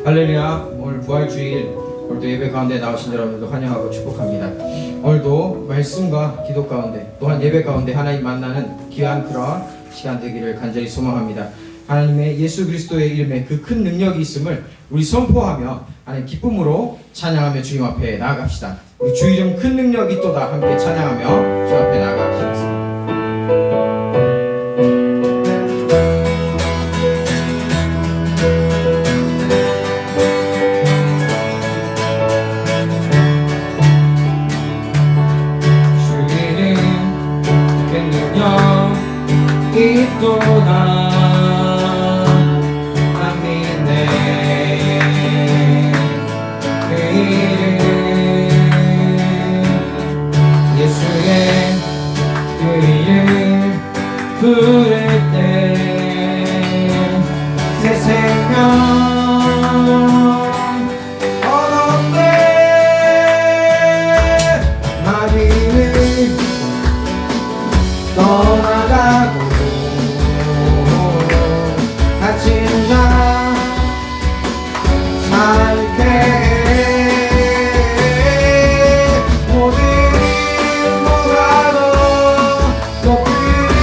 할렐루야. 오늘 부활주일, 오늘도 예배 가운데 나오신 여러분들도 환영하고 축복합니다. 오늘도 말씀과 기도 가운데 또한 예배 가운데 하나님 만나는 귀한 그런 시간 되기를 간절히 소망합니다. 하나님의 예수 그리스도의 이름에 그 큰 능력이 있음을 우리 선포하며 하나님 기쁨으로 찬양하며 주님 앞에 나아갑시다. 우리 주 이름 큰 능력이 있도다 함께 찬양하며 주 앞에 나아가겠습니다. 있도다 난 믿네 그 이름 예수의 그 이름 부를 때 새 생명 얻었네 마귀를 떠나가고 갇힌 자 살게 모든 보다도 높으리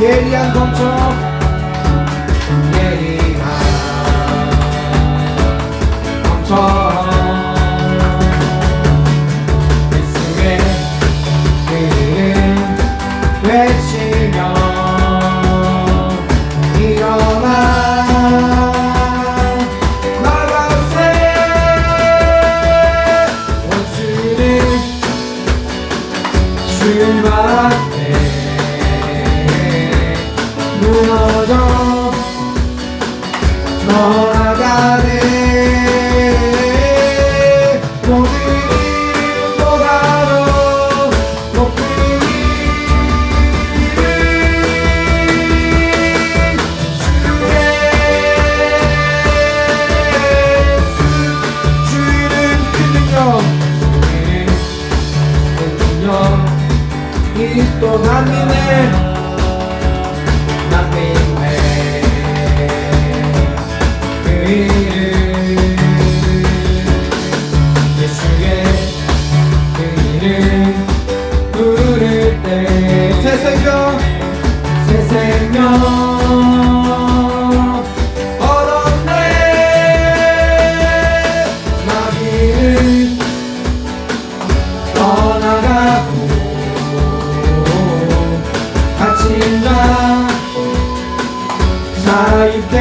예리한 검정 예리한 검정 예수의 이름 외치며 일어나 나가세 원수를 출마해 무너져 너나가네 모든 이름보다도 높은 주의 그 능력 이 또 난 믿네 예수의 그 이름 부를 때 새 생명 얻었네 마귀를 떠나가고 갇힌 자 자유케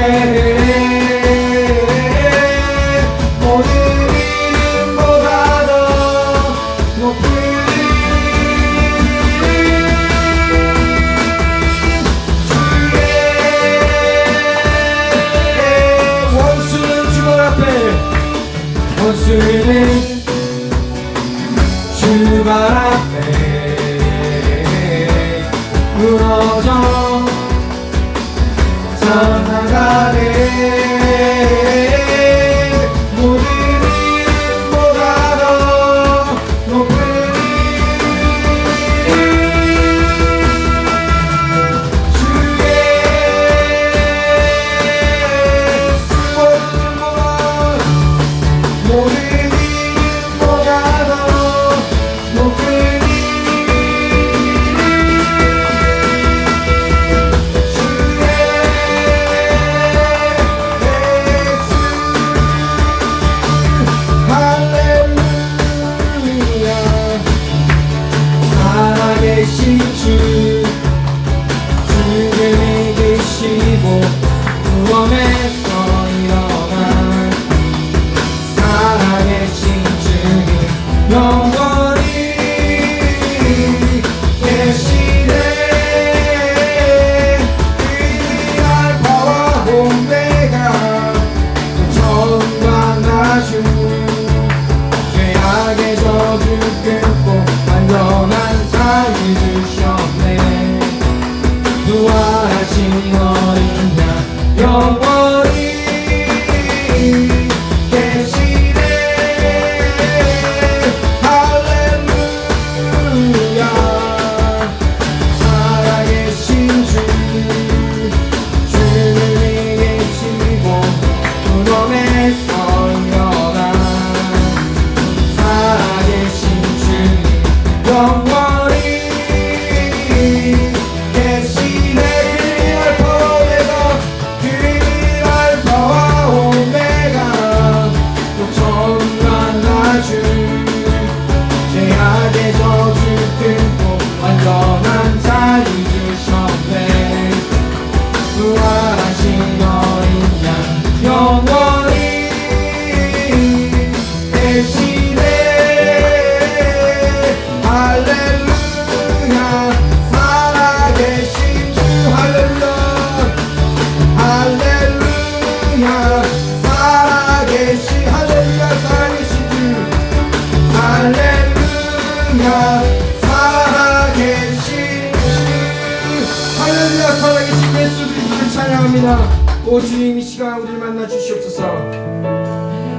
오 주님, 이 시간 우리를 만나 주시옵소서.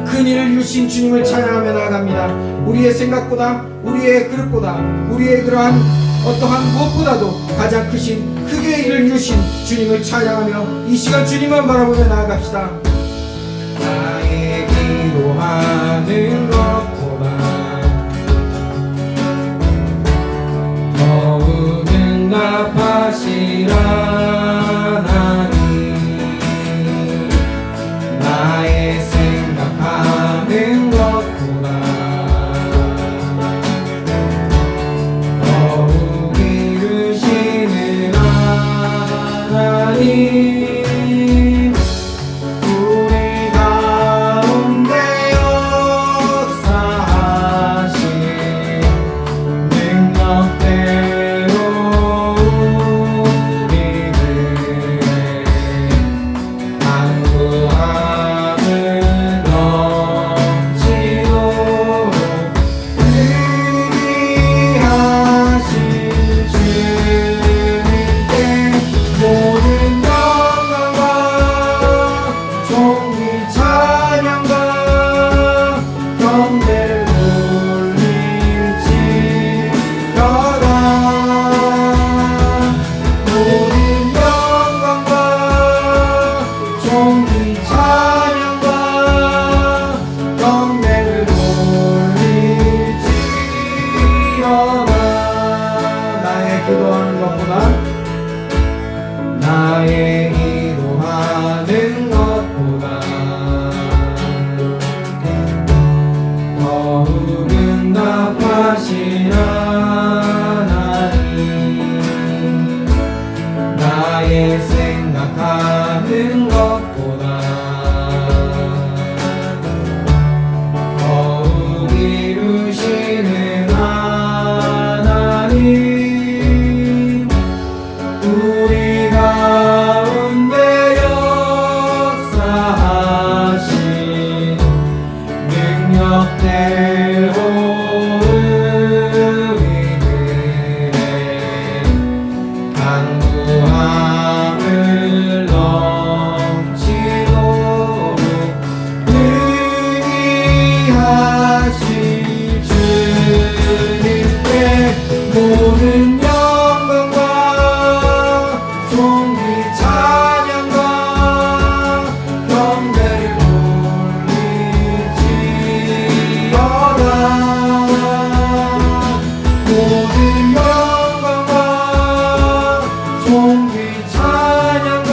큰일을 이루신 주님을 찬양하며 나아갑니다. 우리의 생각보다, 우리의 그릇보다, 우리의 그러한 어떠한 무엇보다도 가장 크신, 크게 일을 이루신 주님을 찬양하며 이 시간 주님만 바라보며 나아갑시다. 나의 기도하는 것보다 더욱 응답하시라 하나님. 나의 생각하는 것보다 더욱 이루시는 하나님. 우리 가운데 역사하신 능력대로 우리를 간구함을 넘치도록 의리하신 주님께 모든 영광과 존귀 찬양과 경배를 올릴지어다. 모든 영광과 존귀 찬양과 경배를 올릴지어다. 나의 기도하는 것보다, 나의 기도하는 것보다 더욱 응답하시라 하나님. 나의 생각하는 것보다 더욱 이루시는 하나님. 우리 가운데 역사하신 능력대로 우리들의 간구함을 넘치도록 의리하신 주님께 모든 영광과 존귀 찬양과 경배를 올릴지어다. 모든 영광과 존귀 찬양과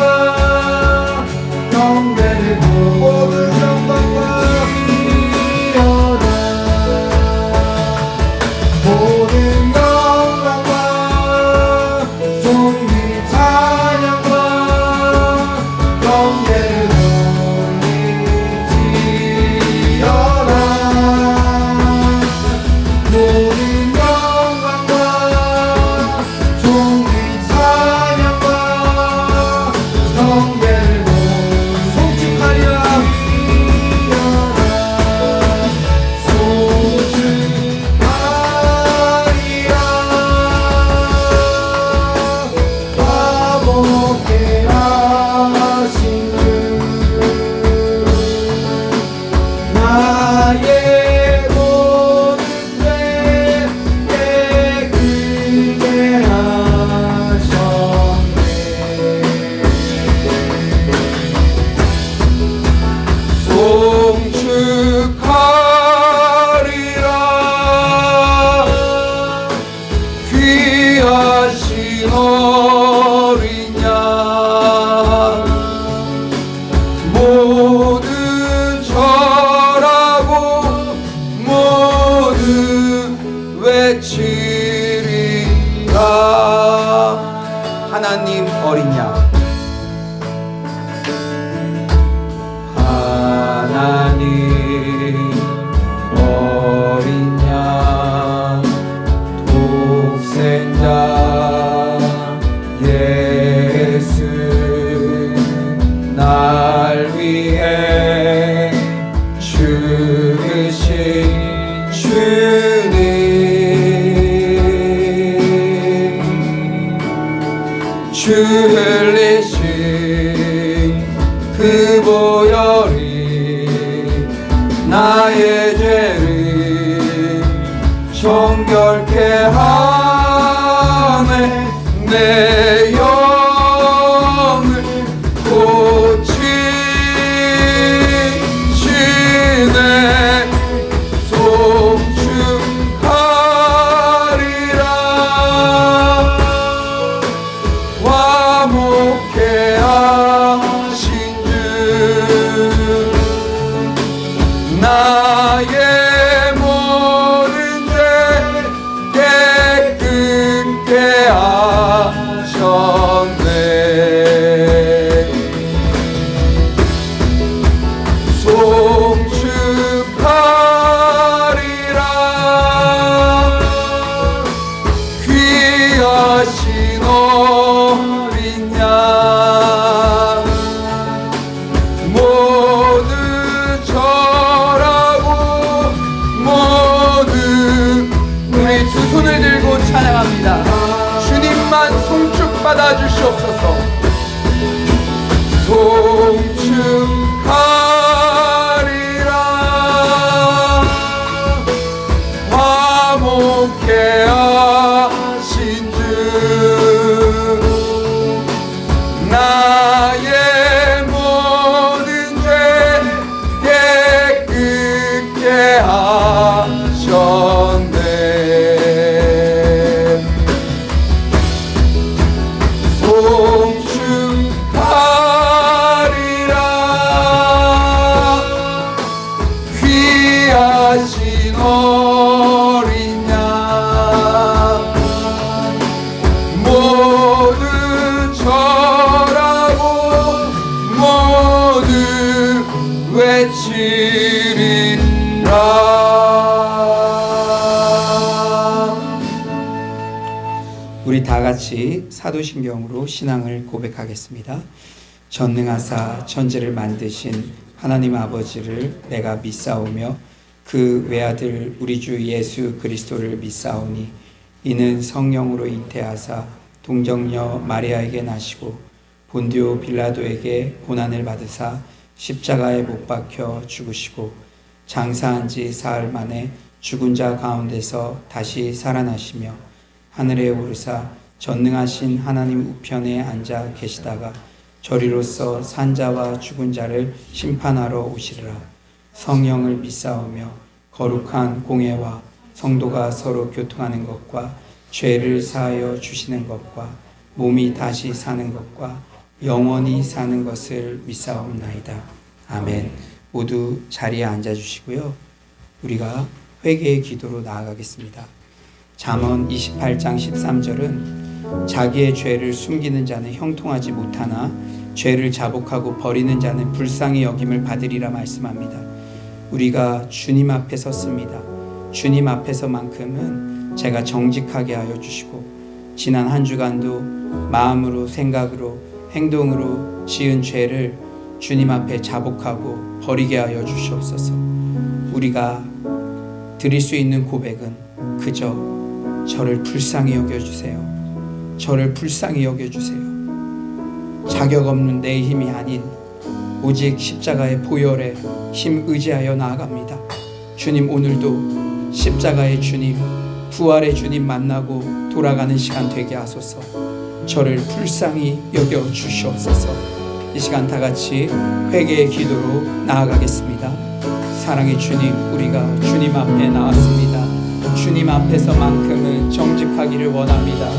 경배를 모든 영광과 모든 영광과 존귀 찬양과 경배를 올릴지어다. 모든 영광과 존귀 찬양과 경배를 송축하리라. 화목해 하신 주, 나의 모든 죄 깨끗게 하셨네. 송축하리라. 귀하신 어린 양 모든 절하고 모든 외치리라. 하나님 어린 양, 하나님 어린 양 독생자 예수 날 위해 죽으신 주님. 흘리신 그 정결케 하네 내 영을 고치시네 송축하리라 화목케 하신 주 나의 모든 죄 깨끗게 하셨네 송축하리라 귀하신 어린 양 모두 절하고 모두 우리 두 손을 들고 찬양합니다. 주님만 송축받아 주시옵소서. 송축하리라 화목케 하신 주 나의 모든 죄 깨끗게 하셨네 송축하리라 귀하신 어린 양 모두 절하고 모두 외치리라. 우리 다 같이 사도신경으로 신앙을 고백하겠습니다. 전능하사 천지를 만드신 하나님 아버지를 내가 믿사오며 그 외아들 우리 주 예수 그리스도를 믿사오니 이는 성령으로 잉태하사 동정녀 마리아에게 나시고 본디오 빌라도에게 고난을 받으사 십자가에 못 박혀 죽으시고 장사한 지 사흘 만에 죽은 자 가운데서 다시 살아나시며 하늘에 오르사 전능하신 하나님 우편에 앉아 계시다가 저리로서 산자와 죽은 자를 심판하러 오시리라. 성령을 믿사오며 거룩한 공예와 성도가 서로 교통하는 것과 죄를 사하여 주시는 것과 몸이 다시 사는 것과 영원히 사는 것을 믿사옵나이다. 아멘. 모두 자리에 앉아주시고요. 우리가 회개의 기도로 나아가겠습니다. 잠언 28장 13절은 자기의 죄를 숨기는 자는 형통하지 못하나 죄를 자복하고 버리는 자는 불쌍히 여김을 받으리라 말씀합니다. 우리가 주님 앞에 섰습니다. 주님 앞에서만큼은 제가 정직하게 하여 주시고 지난 한 주간도 마음으로 생각으로 행동으로 지은 죄를 주님 앞에 자복하고 버리게 하여 주시옵소서. 우리가 드릴 수 있는 고백은 그저 저를 불쌍히 여겨주세요. 저를 불쌍히 여겨주세요. 자격 없는 내 힘이 아닌 오직 십자가의 보혈에 힘 의지하여 나아갑니다. 주님, 오늘도 십자가의 주님, 부활의 주님 만나고 돌아가는 시간 되게 하소서. 저를 불쌍히 여겨 주시옵소서. 이 시간 다 같이 회개의 기도로 나아가겠습니다. 사랑의 주님, 우리가 주님 앞에 나왔습니다. 주님 앞에서만큼은 정직하기를 원합니다.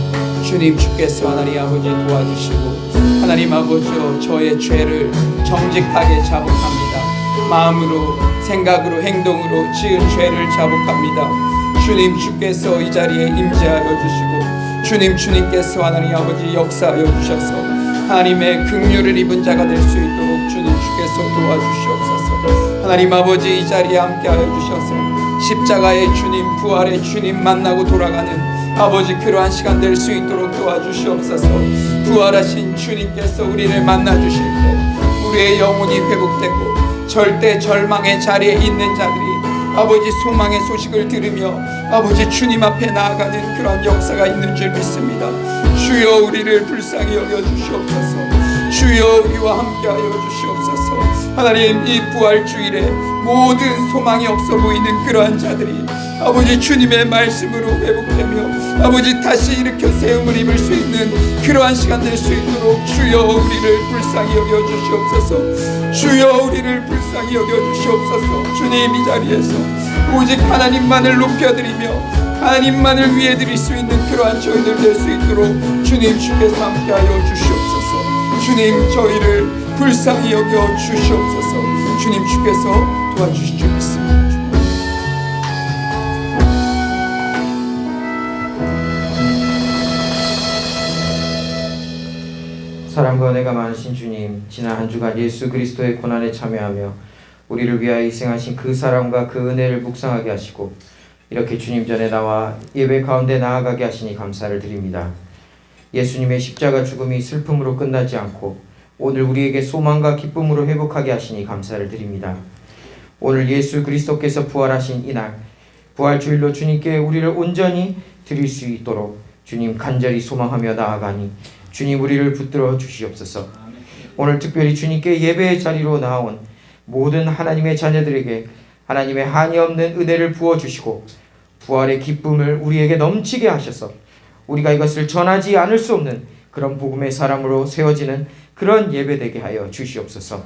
주님, 주께서 하나님 아버지 도와주시고 하나님 아버지여 저의 죄를 정직하게 자복합니다. 마음으로 생각으로 행동으로 지은 죄를 자복합니다. 주님, 주께서 이 자리에 임재하여 주시고 주님께서 하나님 아버지 역사하여 주셔서 하나님의 긍휼을 입은 자가 될 수 있도록 주님 주께서 도와주시옵소서. 하나님 아버지, 이 자리에 함께하여 주셔서 십자가의 주님, 부활의 주님 만나고 돌아가는 아버지 그러한 시간 될 수 있도록 도와주시옵소서. 부활하신 주님께서 우리를 만나주실 때 우리의 영혼이 회복되고 절대 절망의 자리에 있는 자들이 아버지 소망의 소식을 들으며 아버지 주님 앞에 나아가는 그런 역사가 있는 줄 믿습니다. 주여, 우리를 불쌍히 여겨주시옵소서. 주여, 우리와 함께하여 주시옵소서. 하나님, 이 부활주일에 모든 소망이 없어 보이는 그러한 자들이 아버지 주님의 말씀으로 회복되며 아버지 다시 일으켜 세움을 입을 수 있는 그러한 시간 될 수 있도록 주여 우리를 불쌍히 여겨 주시옵소서. 주여 우리를 불쌍히 여겨 주시옵소서. 주님 이 자리에서 오직 하나님만을 높여드리며 하나님만을 위해 드릴 수 있는 그러한 저희들 될 수 있도록 주님 주께서 함께하여 주시옵소서. 주님 저희를 불쌍히 여겨 주시옵소서. 주님 주께서 도와주실 줄 믿습니다. 사랑과 은혜가 많으신 주님, 지난 한 주간 예수 그리스도의 고난에 참여하며 우리를 위하여 희생하신 그 사랑과 그 은혜를 묵상하게 하시고 이렇게 주님 전에 나와 예배 가운데 나아가게 하시니 감사를 드립니다. 예수님의 십자가 죽음이 슬픔으로 끝나지 않고 오늘 우리에게 소망과 기쁨으로 회복하게 하시니 감사를 드립니다. 오늘 예수 그리스도께서 부활하신 이날 부활주일로 주님께 우리를 온전히 드릴 수 있도록 주님 간절히 소망하며 나아가니 주님 우리를 붙들어 주시옵소서. 오늘 특별히 주님께 예배의 자리로 나온 모든 하나님의 자녀들에게 하나님의 한이 없는 은혜를 부어주시고 부활의 기쁨을 우리에게 넘치게 하셔서 우리가 이것을 전하지 않을 수 없는 그런 복음의 사람으로 세워지는 그런 예배되게 하여 주시옵소서.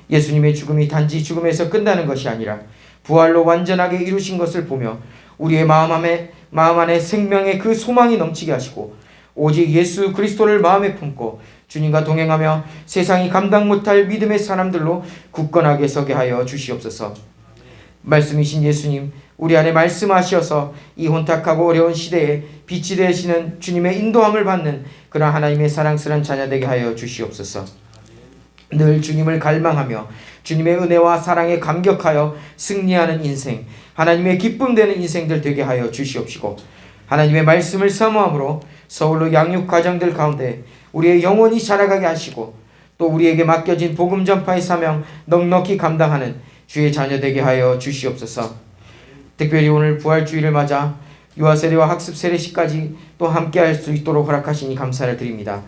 예수님의 죽음이 단지 죽음에서 끝나는 것이 아니라 부활로 완전하게 이루신 것을 보며 우리의 마음 안에 생명의 그 소망이 넘치게 하시고 오직 예수 그리스도를 마음에 품고 주님과 동행하며 세상이 감당 못할 믿음의 사람들로 굳건하게 서게 하여 주시옵소서. 말씀이신 예수님, 우리 안에 말씀하셔서 이 혼탁하고 어려운 시대에 빛이 되시는 주님의 인도함을 받는 그런 하나님의 사랑스러운 자녀 되게 하여 주시옵소서. 늘 주님을 갈망하며 주님의 은혜와 사랑에 감격하여 승리하는 인생, 하나님의 기쁨 되는 인생들 되게 하여 주시옵시고 하나님의 말씀을 사모함으로 서울로 양육 과정들 가운데 우리의 영혼이 자라가게 하시고 또 우리에게 맡겨진 복음 전파의 사명 넉넉히 감당하는 주의 자녀 되게 하여 주시옵소서. 특별히 오늘 부활주의를 맞아 유아세례와 학습세례식까지 또 함께할 수 있도록 허락하시니 감사를 드립니다.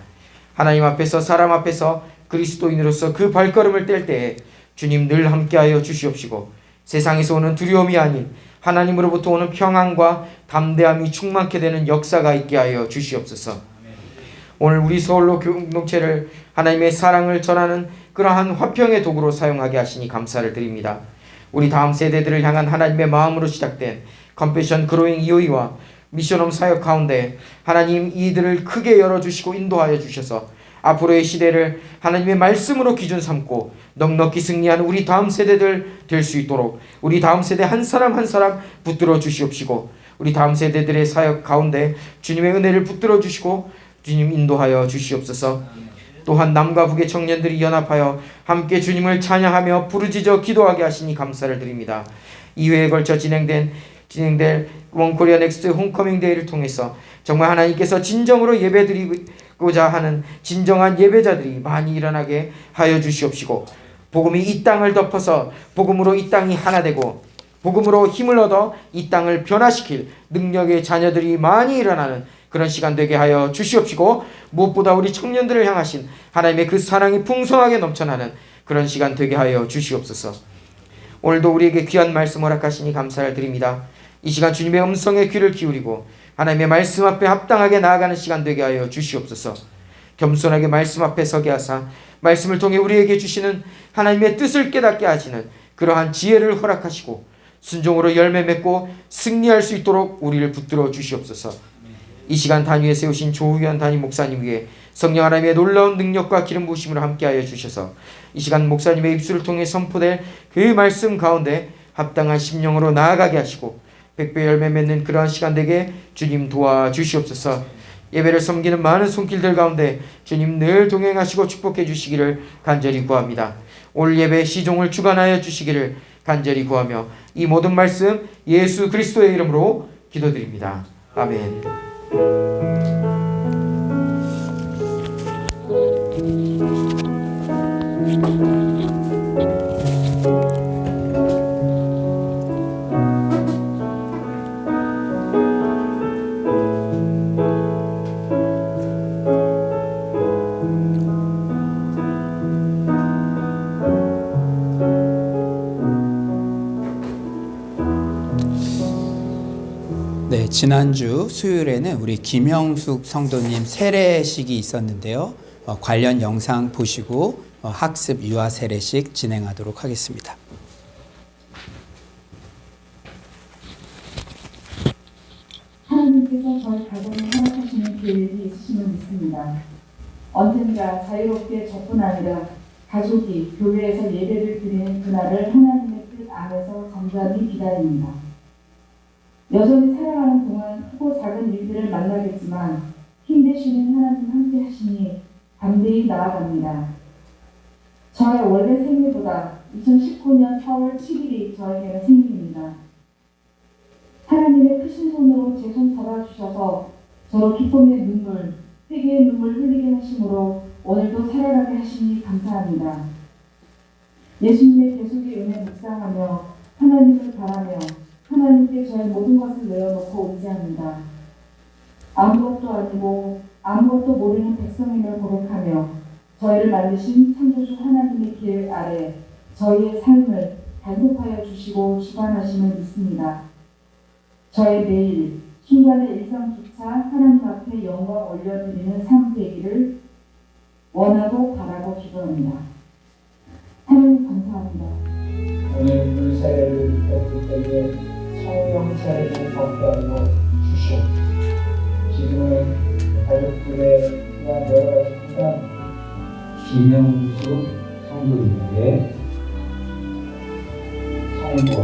하나님 앞에서 사람 앞에서 그리스도인으로서 그 발걸음을 뗄 때에 주님 늘 함께하여 주시옵시고 세상에서 오는 두려움이 아닌 하나님으로부터 오는 평안과 담대함이 충만케 되는 역사가 있게 하여 주시옵소서. 오늘 우리 서울로 공동체를 하나님의 사랑을 전하는 그러한 화평의 도구로 사용하게 하시니 감사를 드립니다. 우리 다음 세대들을 향한 하나님의 마음으로 시작된 컴패션 그로잉 이오이와 미션홈 사역 가운데 하나님 이들을 크게 열어주시고 인도하여 주셔서 앞으로의 시대를 하나님의 말씀으로 기준 삼고 넉넉히 승리하는 우리 다음 세대들 될 수 있도록 우리 다음 세대 한 사람 한 사람 붙들어 주시옵시고 우리 다음 세대들의 사역 가운데 주님의 은혜를 붙들어 주시고 주님 인도하여 주시옵소서. 또한 남과 북의 청년들이 연합하여 함께 주님을 찬양하며 부르짖어 기도하게 하시니 감사를 드립니다. 2회에 걸쳐 진행될 원코리아 넥스트 홈커밍 데이를 통해서 정말 하나님께서 진정으로 예배드리고자 하는 진정한 예배자들이 많이 일어나게 하여 주시옵시고 복음이 이 땅을 덮어서 복음으로 이 땅이 하나 되고 복음으로 힘을 얻어 이 땅을 변화시킬 능력의 자녀들이 많이 일어나는 그런 시간 되게 하여 주시옵시고 무엇보다 우리 청년들을 향하신 하나님의 그 사랑이 풍성하게 넘쳐나는 그런 시간 되게 하여 주시옵소서. 오늘도 우리에게 귀한 말씀 허락하시니 감사를 드립니다. 이 시간 주님의 음성에 귀를 기울이고 하나님의 말씀 앞에 합당하게 나아가는 시간 되게 하여 주시옵소서. 겸손하게 말씀 앞에 서게 하사 말씀을 통해 우리에게 주시는 하나님의 뜻을 깨닫게 하시는 그러한 지혜를 허락하시고 순종으로 열매 맺고 승리할 수 있도록 우리를 붙들어 주시옵소서. 이 시간 단위에 세우신 조hu현 담임 목사님 위에 성령 하나님의 놀라운 능력과 기름 부으심으로 함께하여 주셔서 이 시간 목사님의 입술을 통해 선포될 그 말씀 가운데 합당한 심령으로 나아가게 하시고 백배 열매 맺는 그러한 시간 되게 주님 도와주시옵소서. 예배를 섬기는 많은 손길들 가운데 주님 늘 동행하시고 축복해 주시기를 간절히 구합니다. 오늘 예배 시종을 주관하여 주시기를 간절히 구하며 이 모든 말씀 예수 그리스도의 이름으로 기도드립니다. 아멘. 네, 지난주 수요일에는 우리 김형숙 성도님 세례식이 있었는데요. 관련 영상 보시고 학습 유아 세례식 진행하도록 하겠습니다. 하나님께서 저희 가정에 허락하시는 계획이 있으심을 믿습니다. 언젠가 자유롭게 저뿐 아니라 가족이 교회에서 예배를 드리는 그날을 하나님의 뜻 안에서 잠잠히 기다립니다. 여전히 살아가는 동안 크고 작은 일들을 만나겠지만 힘내시는 하나님 함께 하시니 담대히 나아갑니다. 저의 원래 생일보다 2019년 4월 7일이 저에게는 생일입니다. 하나님의 크신 손으로 제 손 잡아주셔서 저로 기쁨의 눈물, 회개의 눈물 흘리게 하심으로 오늘도 살아가게 하시니 감사합니다. 예수님의 계속의 은혜 묵상하며 하나님을 바라며 하나님께 저의 모든 것을 내어놓고 의지합니다. 아무것도 아니고 아무것도 모르는 백성임을 고백하며 저희를 만드신 창조주 하나님의 계획 아래 저희의 삶을 단속하여 주시고 주관하심을 믿습니다. 저의 매일 순간의 일상조차 하나님 앞에 영광 올려드리는 삶 되기를 원하고 바라고 기도합니다. 하나님 감사합니다. 오늘 물세례를 베풀 때에 성령 세례를 받게 하여 주시옵소서. 지금은 가족들의 또한 여러 가지 부담 김영숙 성도님에게 성부와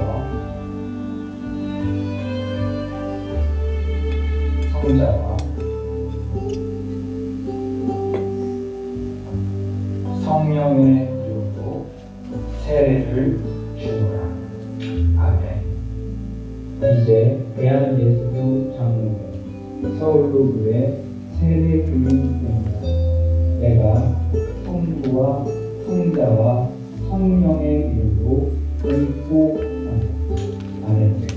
성자와 성령의 이름으로 세례를 주노라. 아멘. 이제 대한예수교 장로회 서울로교회 세례교육입니다. 내가 성부와 성자와 성령의 이름으로 읽고한다. 아멘.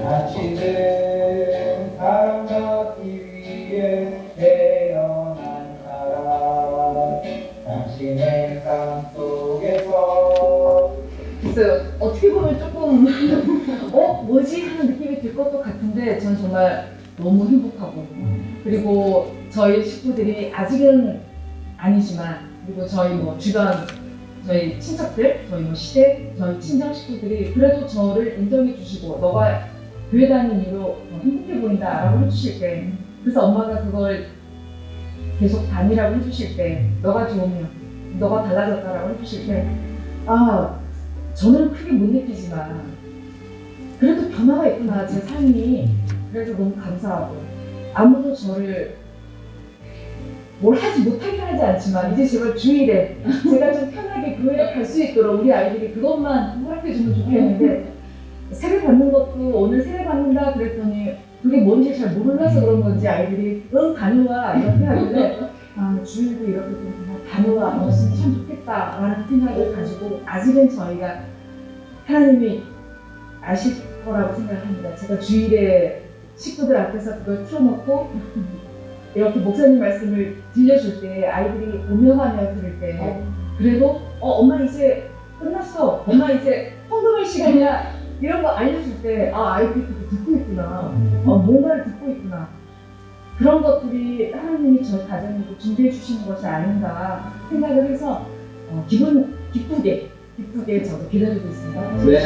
당신은 사람 낳기 위해 태어난 사람, 당신의 삶 속에서. 글쎄요, 어떻게 보면 조금 뭐지? 하는 느낌이 들 것도 같은데 전 정말 너무 행복하고, 그리고 저희 식구들이 아직은 아니지만, 그리고 저희 주변 저희 친척들, 저희 시댁, 저희 친정 식구들이 그래도 저를 인정해 주시고 너가 교회 다니는 이유로 행복해 보인다 라고 해주실 때, 그래서 엄마가 그걸 계속 다니라고 해주실 때, 너가 좋으면 너가 달라졌다라고 해주실 때, 저는 크게 못 느끼지만 그래도 변화가 있구나 제 삶이. 그래서 너무 감사하고, 아무도 저를 뭘 못하게 하지 않지만 이제 제발 주일에 제가 좀 편하게 교회를 갈 수 있도록 우리 아이들이 그것만 허락해주면 좋겠는데, 세례 받는 것도 오늘 세례 받는다 그랬더니 그게 뭔지 잘 몰라서 그런 건지 아이들이 응 다녀와 이렇게 하길래 주일도 이렇게 좀 그냥 다녀와 넣었으면 참 좋겠다라는 생각을 가지고, 아직은 저희가 하나님이 아실 거라고 생각합니다. 제가 주일에 식구들 앞에서 그걸 틀어놓고 이렇게 목사님 말씀을 들려줄 때 아이들이 오며가며 들을 때, 그래도 엄마 이제 끝났어, 엄마 이제 헌금할 시간이야 이런 거 알려줄 때 아이들이 그렇게 듣고 있구나, 뭔가를 듣고 있구나, 그런 것들이 하나님이 저희 가정에도 준비해 주시는 것이 아닌가 생각을 해서 기쁘게 저도 기다리고 있습니다. 네,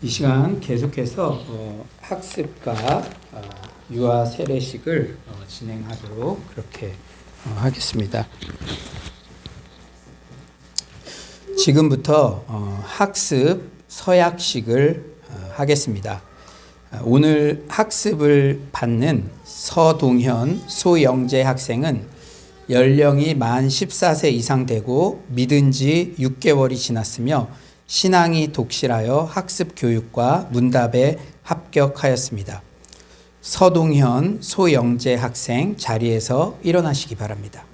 이 시간 계속해서 학습과 유아 세례식을 진행하도록 그렇게 하겠습니다. 지금부터 학습 서약식을 하겠습니다. 오늘 학습을 받는 서동현, 소영재 학생은 연령이 만 14세 이상 되고 믿은 지 6개월이 지났으며 신앙이 독실하여 학습 교육과 문답에 합격하였습니다. 서동현, 소영재 학생 자리에서 일어나시기 바랍니다.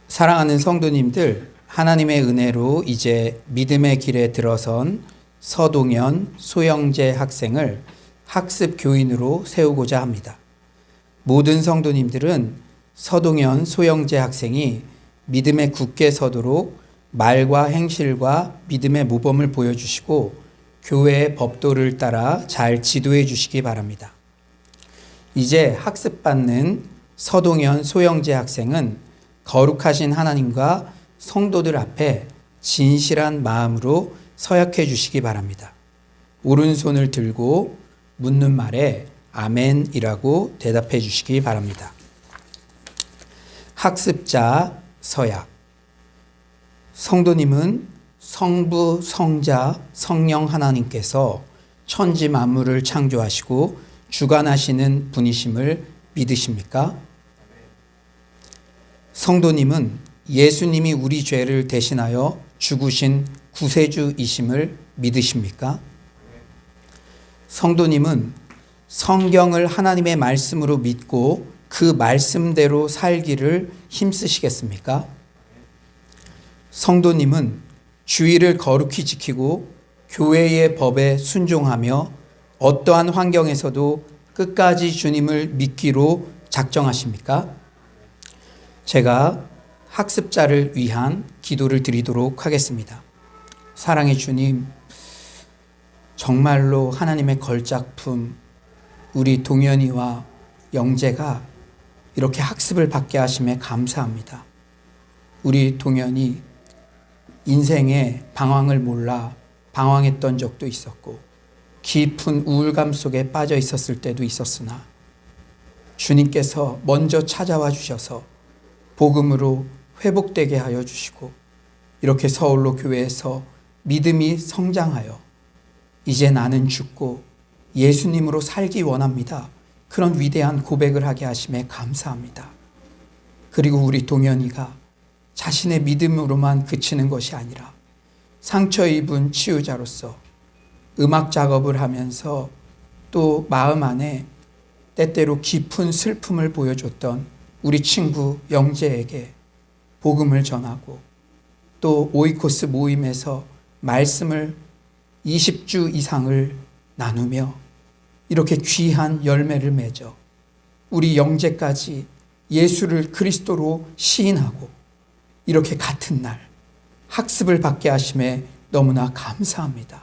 사랑하는 성도님들, 하나님의 은혜로 이제 믿음의 길에 들어선 서동현, 소영재 학생을 학습 교인으로 세우고자 합니다. 모든 성도님들은 서동현, 소영재 학생이 믿음에 굳게 서도록 말과 행실과 믿음의 모범을 보여주시고 교회의 법도를 따라 잘 지도해 주시기 바랍니다. 이제 학습받는 서동현, 소영재 학생은 거룩하신 하나님과 성도들 앞에 진실한 마음으로 서약해 주시기 바랍니다. 오른손을 들고 묻는 말에 아멘이라고 대답해 주시기 바랍니다. 학습자 서약. 성도님은 성부, 성자, 성령 하나님께서 천지 만물을 창조하시고 주관하시는 분이심을 믿으십니까? 성도님은 예수님이 우리 죄를 대신하여 죽으신 구세주이심을 믿으십니까? 성도님은 성경을 하나님의 말씀으로 믿고 그 말씀대로 살기를 힘쓰시겠습니까? 성도님은 주의를 거룩히 지키고 교회의 법에 순종하며 어떠한 환경에서도 끝까지 주님을 믿기로 작정하십니까? 제가 학습자를 위한 기도를 드리도록 하겠습니다. 사랑의 주님, 정말로 하나님의 걸작품 우리 동현이와 영재가 이렇게 학습을 받게 하심에 감사합니다. 우리 동현이 인생의 방황을 몰라 방황했던 적도 있었고 깊은 우울감 속에 빠져 있었을 때도 있었으나 주님께서 먼저 찾아와 주셔서 복음으로 회복되게 하여 주시고 이렇게 서울로 교회에서 믿음이 성장하여 이제 나는 죽고 예수님으로 살기 원합니다. 그런 위대한 고백을 하게 하심에 감사합니다. 그리고 우리 동현이가 자신의 믿음으로만 그치는 것이 아니라 상처 입은 치유자로서 음악 작업을 하면서 또 마음 안에 때때로 깊은 슬픔을 보여줬던 우리 친구 영재에게 복음을 전하고 또 오이코스 모임에서 말씀을 20주 이상을 나누며 이렇게 귀한 열매를 맺어 우리 영재까지 예수를 그리스도로 시인하고 이렇게 같은 날 학습을 받게 하심에 너무나 감사합니다.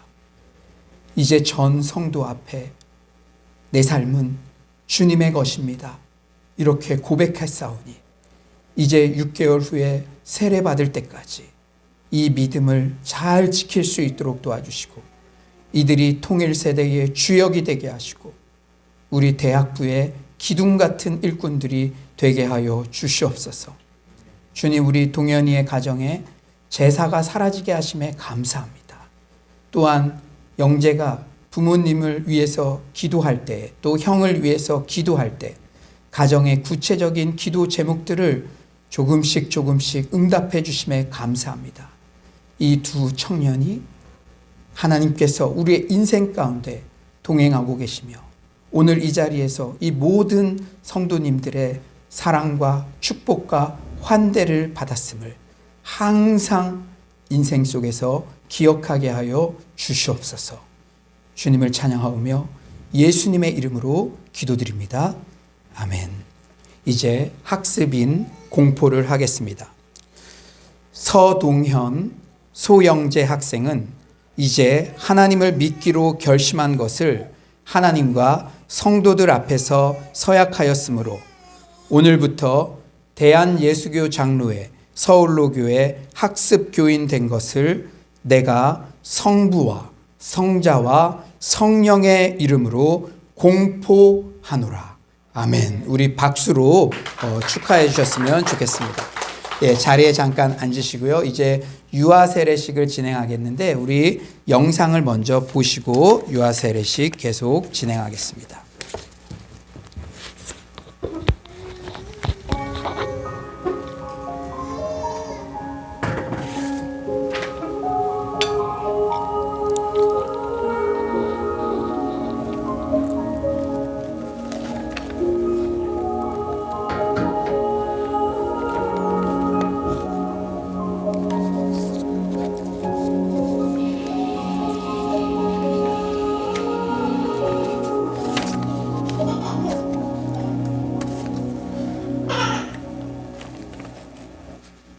이제 전 성도 앞에 내 삶은 주님의 것입니다. 이렇게 고백했사오니 이제 6개월 후에 세례받을 때까지 이 믿음을 잘 지킬 수 있도록 도와주시고 이들이 통일세대의 주역이 되게 하시고 우리 대학부의 기둥 같은 일꾼들이 되게 하여 주시옵소서. 주님, 우리 동현이의 가정에 제사가 사라지게 하심에 감사합니다. 또한 영재가 부모님을 위해서 기도할 때, 또 형을 위해서 기도할 때 가정의 구체적인 기도 제목들을 조금씩 응답해 주심에 감사합니다. 이 두 청년이 하나님께서 우리의 인생 가운데 동행하고 계시며 오늘 이 자리에서 이 모든 성도님들의 사랑과 축복과 환대를 받았음을 항상 인생 속에서 기억하게 하여 주시옵소서. 주님을 찬양하오며 예수님의 이름으로 기도드립니다. 아멘. 이제 학습인 공포를 하겠습니다. 서동현, 소영재 학생은 이제 하나님을 믿기로 결심한 것을 하나님과 성도들 앞에서 서약하였으므로 오늘부터 대한예수교 장로회 서울로교회 학습교인 된 것을 내가 성부와 성자와 성령의 이름으로 공포하노라. 아멘. 우리 박수로 축하해 주셨으면 좋겠습니다. 예, 자리에 잠깐 앉으시고요. 이제 유아 세례식을 진행하겠는데 우리 영상을 먼저 보시고 유아 세례식 계속 진행하겠습니다.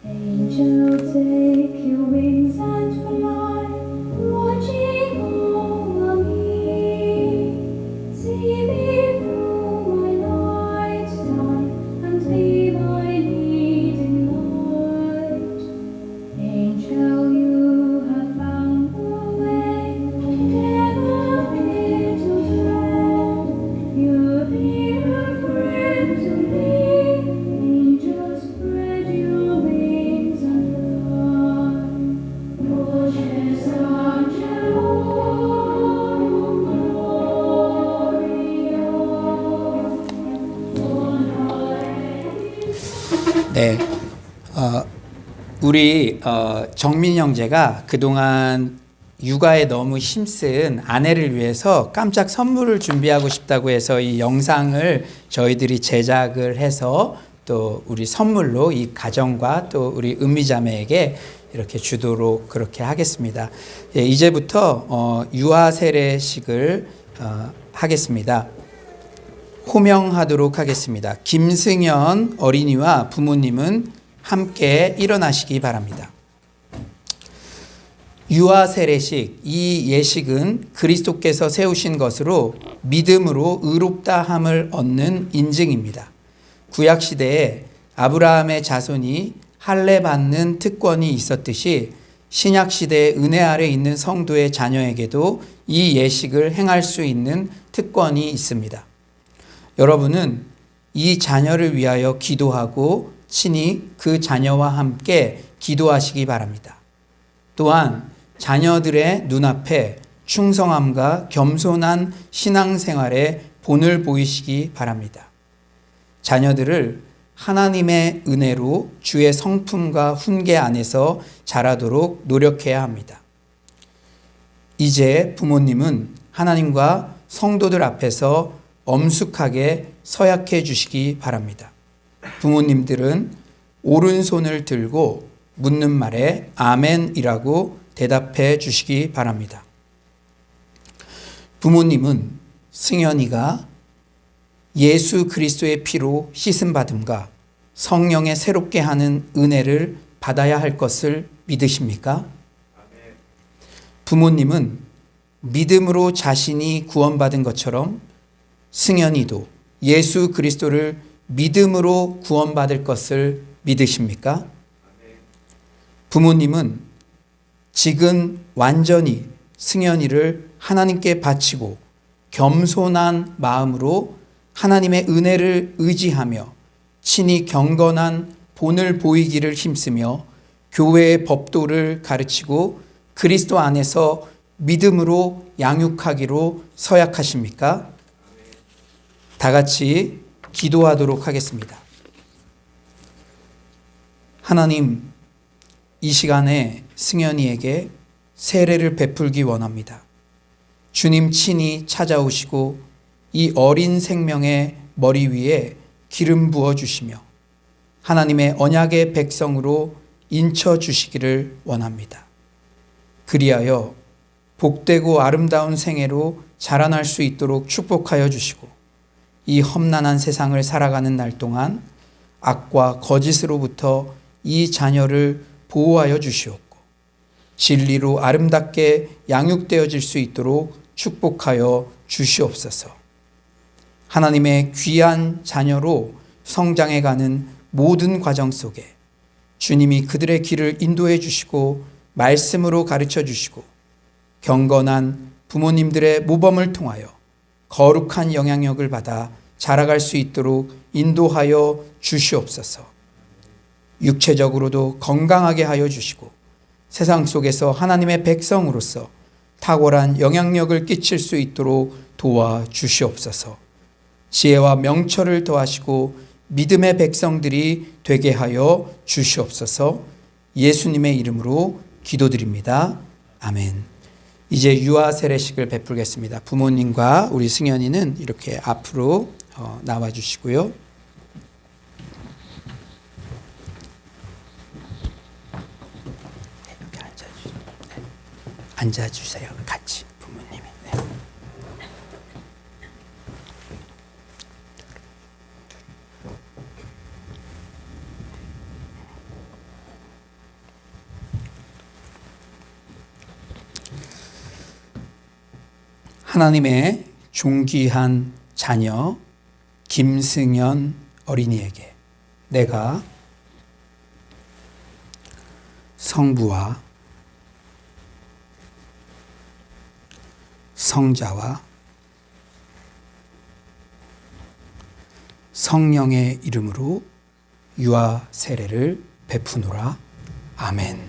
Angel, take your wings and fly, watching over me. See me through my lifetime and be my leading light. Angel, you have found the way, never fear to tread. You'll be a friend to me. Angels, spread your wings and fly. Voces angelorum gloria. 네, 우리 정민 형제가 그동안 육아에 너무 힘쓴 아내를 위해서 깜짝 선물을 준비하고 싶다고 해서 이 영상을 저희들이 제작을 해서 또 우리 선물로 이 가정과 또 우리 은미자매에게 이렇게 주도록 그렇게 하겠습니다. 예, 이제부터 유아 세례식을 하겠습니다. 호명하도록 하겠습니다. 김승현 어린이와 부모님은 함께 일어나시기 바랍니다. 유아 세례식, 이 예식은 그리스도께서 세우신 것으로 믿음으로 의롭다함을 얻는 인증입니다. 구약 시대에 아브라함의 자손이 할례 받는 특권이 있었듯이 신약 시대의 은혜 아래 있는 성도의 자녀에게도 이 예식을 행할 수 있는 특권이 있습니다. 여러분은 이 자녀를 위하여 기도하고 친히 그 자녀와 함께 기도하시기 바랍니다. 또한 자녀들의 눈앞에 충성함과 겸손한 신앙생활에 본을 보이시기 바랍니다. 자녀들을 하나님의 은혜로 주의 성품과 훈계 안에서 자라도록 노력해야 합니다. 이제 부모님은 하나님과 성도들 앞에서 엄숙하게 서약해 주시기 바랍니다. 부모님들은 오른손을 들고 묻는 말에 아멘이라고 대답해 주시기 바랍니다. 부모님은 승현이가 예수 그리스도의 피로 씻음받음과 성령의 새롭게 하는 은혜를 받아야 할 것을 믿으십니까? 부모님은 믿음으로 자신이 구원받은 것처럼 승현이도 예수 그리스도를 믿음으로 구원받을 것을 믿으십니까? 부모님은 지금 완전히 승현이를 하나님께 바치고 겸손한 마음으로 하나님의 은혜를 의지하며 친히 경건한 본을 보이기를 힘쓰며 교회의 법도를 가르치고 그리스도 안에서 믿음으로 양육하기로 서약하십니까? 다 같이 기도하도록 하겠습니다. 하나님, 이 시간에 승현이에게 세례를 베풀기 원합니다. 주님 친히 찾아오시고 이 어린 생명의 머리 위에 기름 부어 주시며 하나님의 언약의 백성으로 인쳐 주시기를 원합니다. 그리하여 복되고 아름다운 생애로 자라날 수 있도록 축복하여 주시고 이 험난한 세상을 살아가는 날 동안 악과 거짓으로부터 이 자녀를 보호하여 주시옵고 진리로 아름답게 양육되어질 수 있도록 축복하여 주시옵소서. 하나님의 귀한 자녀로 성장해가는 모든 과정 속에 주님이 그들의 길을 인도해 주시고 말씀으로 가르쳐 주시고 경건한 부모님들의 모범을 통하여 거룩한 영향력을 받아 자라갈 수 있도록 인도하여 주시옵소서. 육체적으로도 건강하게 하여 주시고 세상 속에서 하나님의 백성으로서 탁월한 영향력을 끼칠 수 있도록 도와주시옵소서. 지혜와 명철을 더하시고 믿음의 백성들이 되게 하여 주시옵소서. 예수님의 이름으로 기도드립니다. 아멘. 이제 유아 세례식을 베풀겠습니다. 부모님과 우리 승현이는 이렇게 앞으로 나와 주시고요. 이렇게 앉아주세요. 같이 부모님이. 네. 하나님의 존귀한 자녀 김승현 어린이에게 내가 성부와 성자와 성령의 이름으로 유아 세례를 베푸노라. 아멘.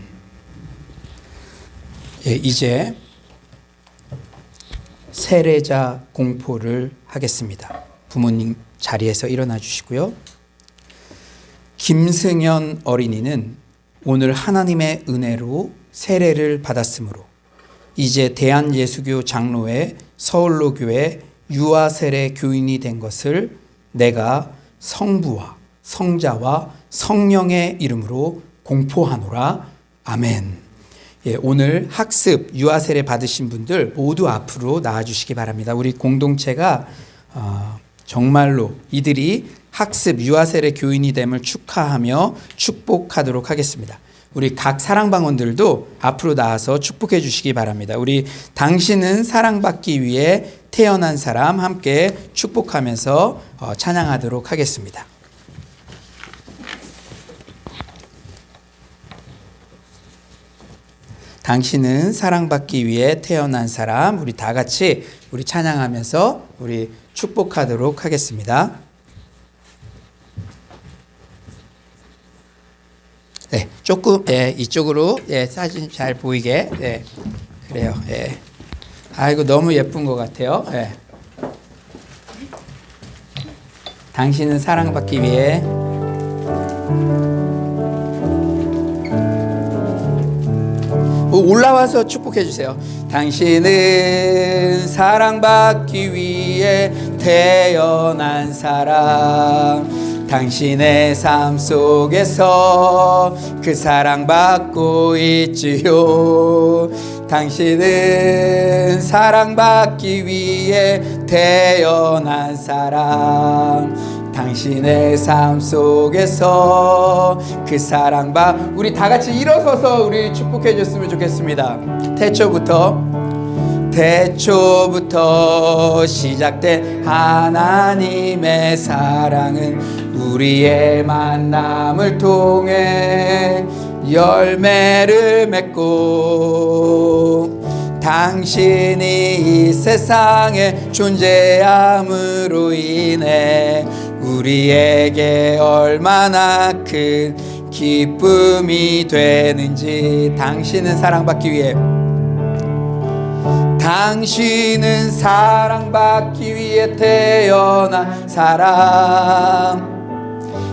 예, 이제 세례자 공포를 하겠습니다. 부모님 자리에서 일어나 주시고요. 김승현 어린이는 오늘 하나님의 은혜로 세례를 받았으므로 이제 대한예수교 장로회 서울로교회 유아세례 교인이 된 것을 내가 성부와 성자와 성령의 이름으로 공포하노라. 아멘. 예, 오늘 학습 유아세례 받으신 분들 모두 앞으로 나와주시기 바랍니다. 우리 공동체가 정말로 이들이 학습 유아세례 교인이 됨을 축하하며 축복하도록 하겠습니다. 우리 각 사랑방언들도 앞으로 나와서 축복해 주시기 바랍니다. 우리 당신은 사랑받기 위해 태어난 사람 함께 축복하면서 찬양하도록 하겠습니다. 당신은 사랑받기 위해 태어난 사람, 우리 다 같이 우리 찬양하면서 우리 축복하도록 하겠습니다. 네, 조금 이쪽으로 사진 잘 보이게. 네, 그래요. 아이고 너무 예쁜 것 같아요. 당신은 사랑받기 위해 올라와서 축복해 주세요. 당신은 사랑받기 위해 태어난 사람, 당신의 삶 속에서 그 사랑받고 있지요. 당신은 사랑받기 위해 태어난 사람, 당신의 삶 속에서 그 우리 다 같이 일어서서 우리 축복해 줬으면 좋겠습니다. 태초부터 시작된 하나님의 사랑은 우리의 만남을 통해 열매를 맺고 당신이 이 세상에 존재함으로 인해 우리에게 얼마나 큰 기쁨이 되는지. 당신은 사랑받기 위해 태어난 사람,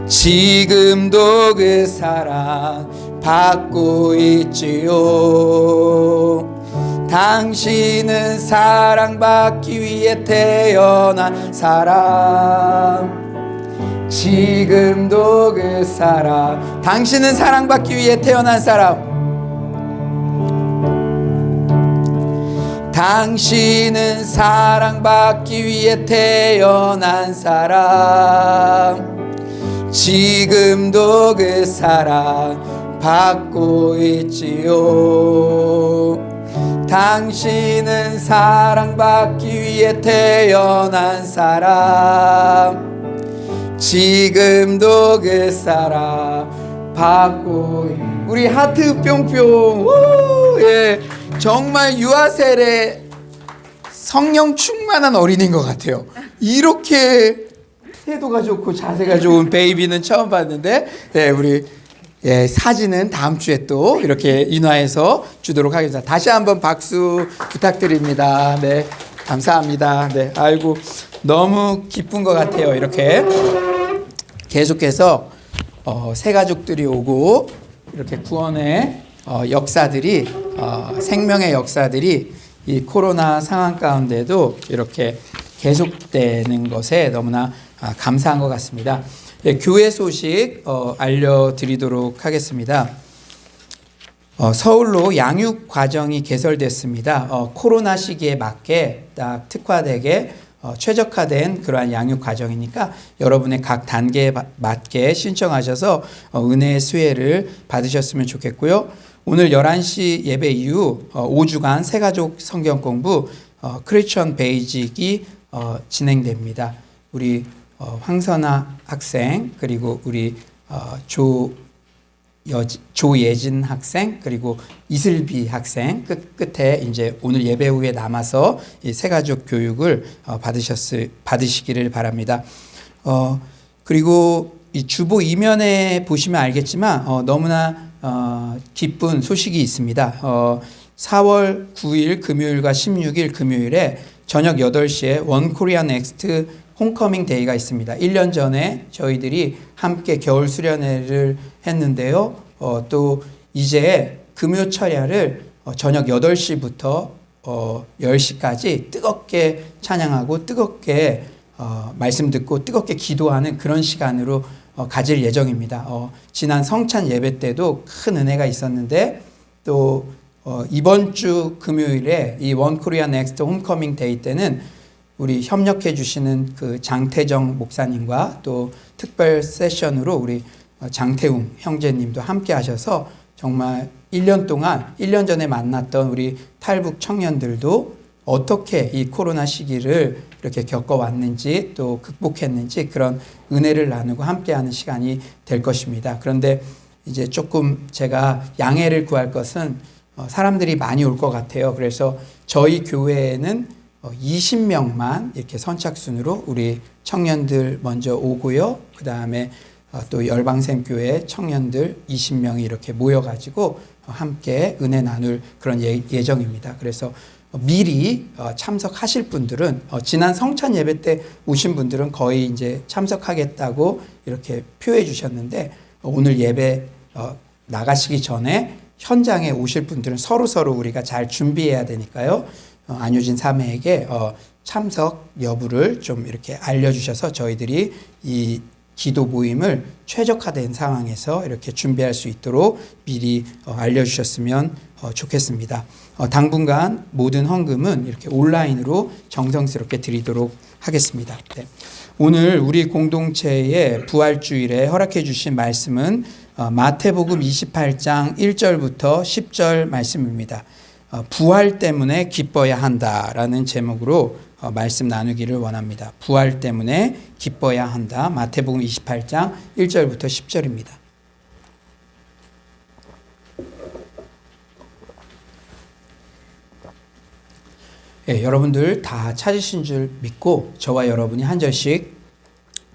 지금도 그 사랑 받고 있지요. 당신은 사랑받기 위해 태어난 사람, 지금도 그 사랑. 당신은 사랑받기 위해 태어난 사람, 당신은 사랑받기 위해 태어난 사람, 지금도 그 사랑 받고 있지요. 당신은 사랑받기 위해 태어난 사람, 지금도 그 사랑 받고. 우리 하트 뿅뿅. 정말 유아세례 성령 충만한 어린이인 것 같아요. 이렇게 태도가 좋고 자세가 좋은 베이비는 처음 봤는데, 우리 사진은 다음 주에 또 이렇게 인화해서 주도록 하겠습니다. 다시 한번 박수 부탁드립니다. 네, 감사합니다. 네, 아이고 너무 기쁜 것 같아요. 이렇게 계속해서 새 가족들이 오고 이렇게 구원의 역사들이 생명의 역사들이 이 코로나 상황 가운데도 이렇게 계속되는 것에 너무나 감사한 것 같습니다. 교회 소식 알려드리도록 하겠습니다. 서울로 양육 과정이 개설됐습니다. 코로나 시기에 맞게 딱 특화되게 최적화된 그러한 양육 과정이니까 여러분의 각 단계에 맞게 신청하셔서 은혜의 수혜를 받으셨으면 좋겠고요. 오늘 11시 예배 이후 5주간 새가족 성경 공부 크리스천 베이직이 진행됩니다. 우리 황선아 학생, 그리고 우리 조예진 학생, 그리고 이슬비 학생 끝에 이제 오늘 예배 후에 남아서 이 새가족 교육을 받으시기를 바랍니다. 그리고 이 주보 이면에 보시면 알겠지만 너무나 기쁜 소식이 있습니다. 4월 9일 금요일과 16일 금요일에 저녁 8시에 원 코리아 넥스트 홈커밍 데이가 있습니다. 1년 전에 저희들이 함께 겨울 수련회를 했는데요. 또 이제 금요 철야를 저녁 8시부터 10시까지 뜨겁게 찬양하고 뜨겁게 말씀 듣고 뜨겁게 기도하는 그런 시간으로 가질 예정입니다. 지난 성찬 예배 때도 큰 은혜가 있었는데 또 이번 주 금요일에 이 원 코리아 넥스트 홈커밍 데이 때는 우리 협력해 주시는 그 장태정 목사님과 또 특별 세션으로 우리 장태웅 형제님도 함께 하셔서 정말 1년 동안 1년 전에 만났던 우리 탈북 청년들도 어떻게 이 코로나 시기를 이렇게 겪어왔는지 또 극복했는지 그런 은혜를 나누고 함께하는 시간이 될 것입니다. 그런데 이제 조금 제가 양해를 구할 것은 사람들이 많이 올 것 같아요. 그래서 저희 교회에는 20명만 이렇게 선착순으로 우리 청년들 먼저 오고요. 그 다음에 또 열방샘교회 청년들 20명이 이렇게 모여가지고 함께 은혜 나눌 그런 예정입니다. 그래서 미리 참석하실 분들은 지난 성찬 예배 때 오신 분들은 거의 이제 참석하겠다고 이렇게 표해 주셨는데 오늘 예배 나가시기 전에 현장에 오실 분들은 서로 우리가 잘 준비해야 되니까요. 안효진 사매에게 참석 여부를 좀 이렇게 알려주셔서 저희들이 이 기도 모임을 최적화된 상황에서 이렇게 준비할 수 있도록 미리 알려주셨으면 좋겠습니다. 당분간 모든 헌금은 이렇게 온라인으로 정성스럽게 드리도록 하겠습니다. 네. 오늘 우리 공동체의 부활주일에 허락해 주신 말씀은 마태복음 28장 1절부터 10절 말씀입니다. 부활 때문에 기뻐야 한다라는 제목으로 말씀 나누기를 원합니다. 부활 때문에 기뻐야 한다. 마태복음 28장 1절부터 10절입니다. 예, 여러분들 다 찾으신 줄 믿고 저와 여러분이 한 절씩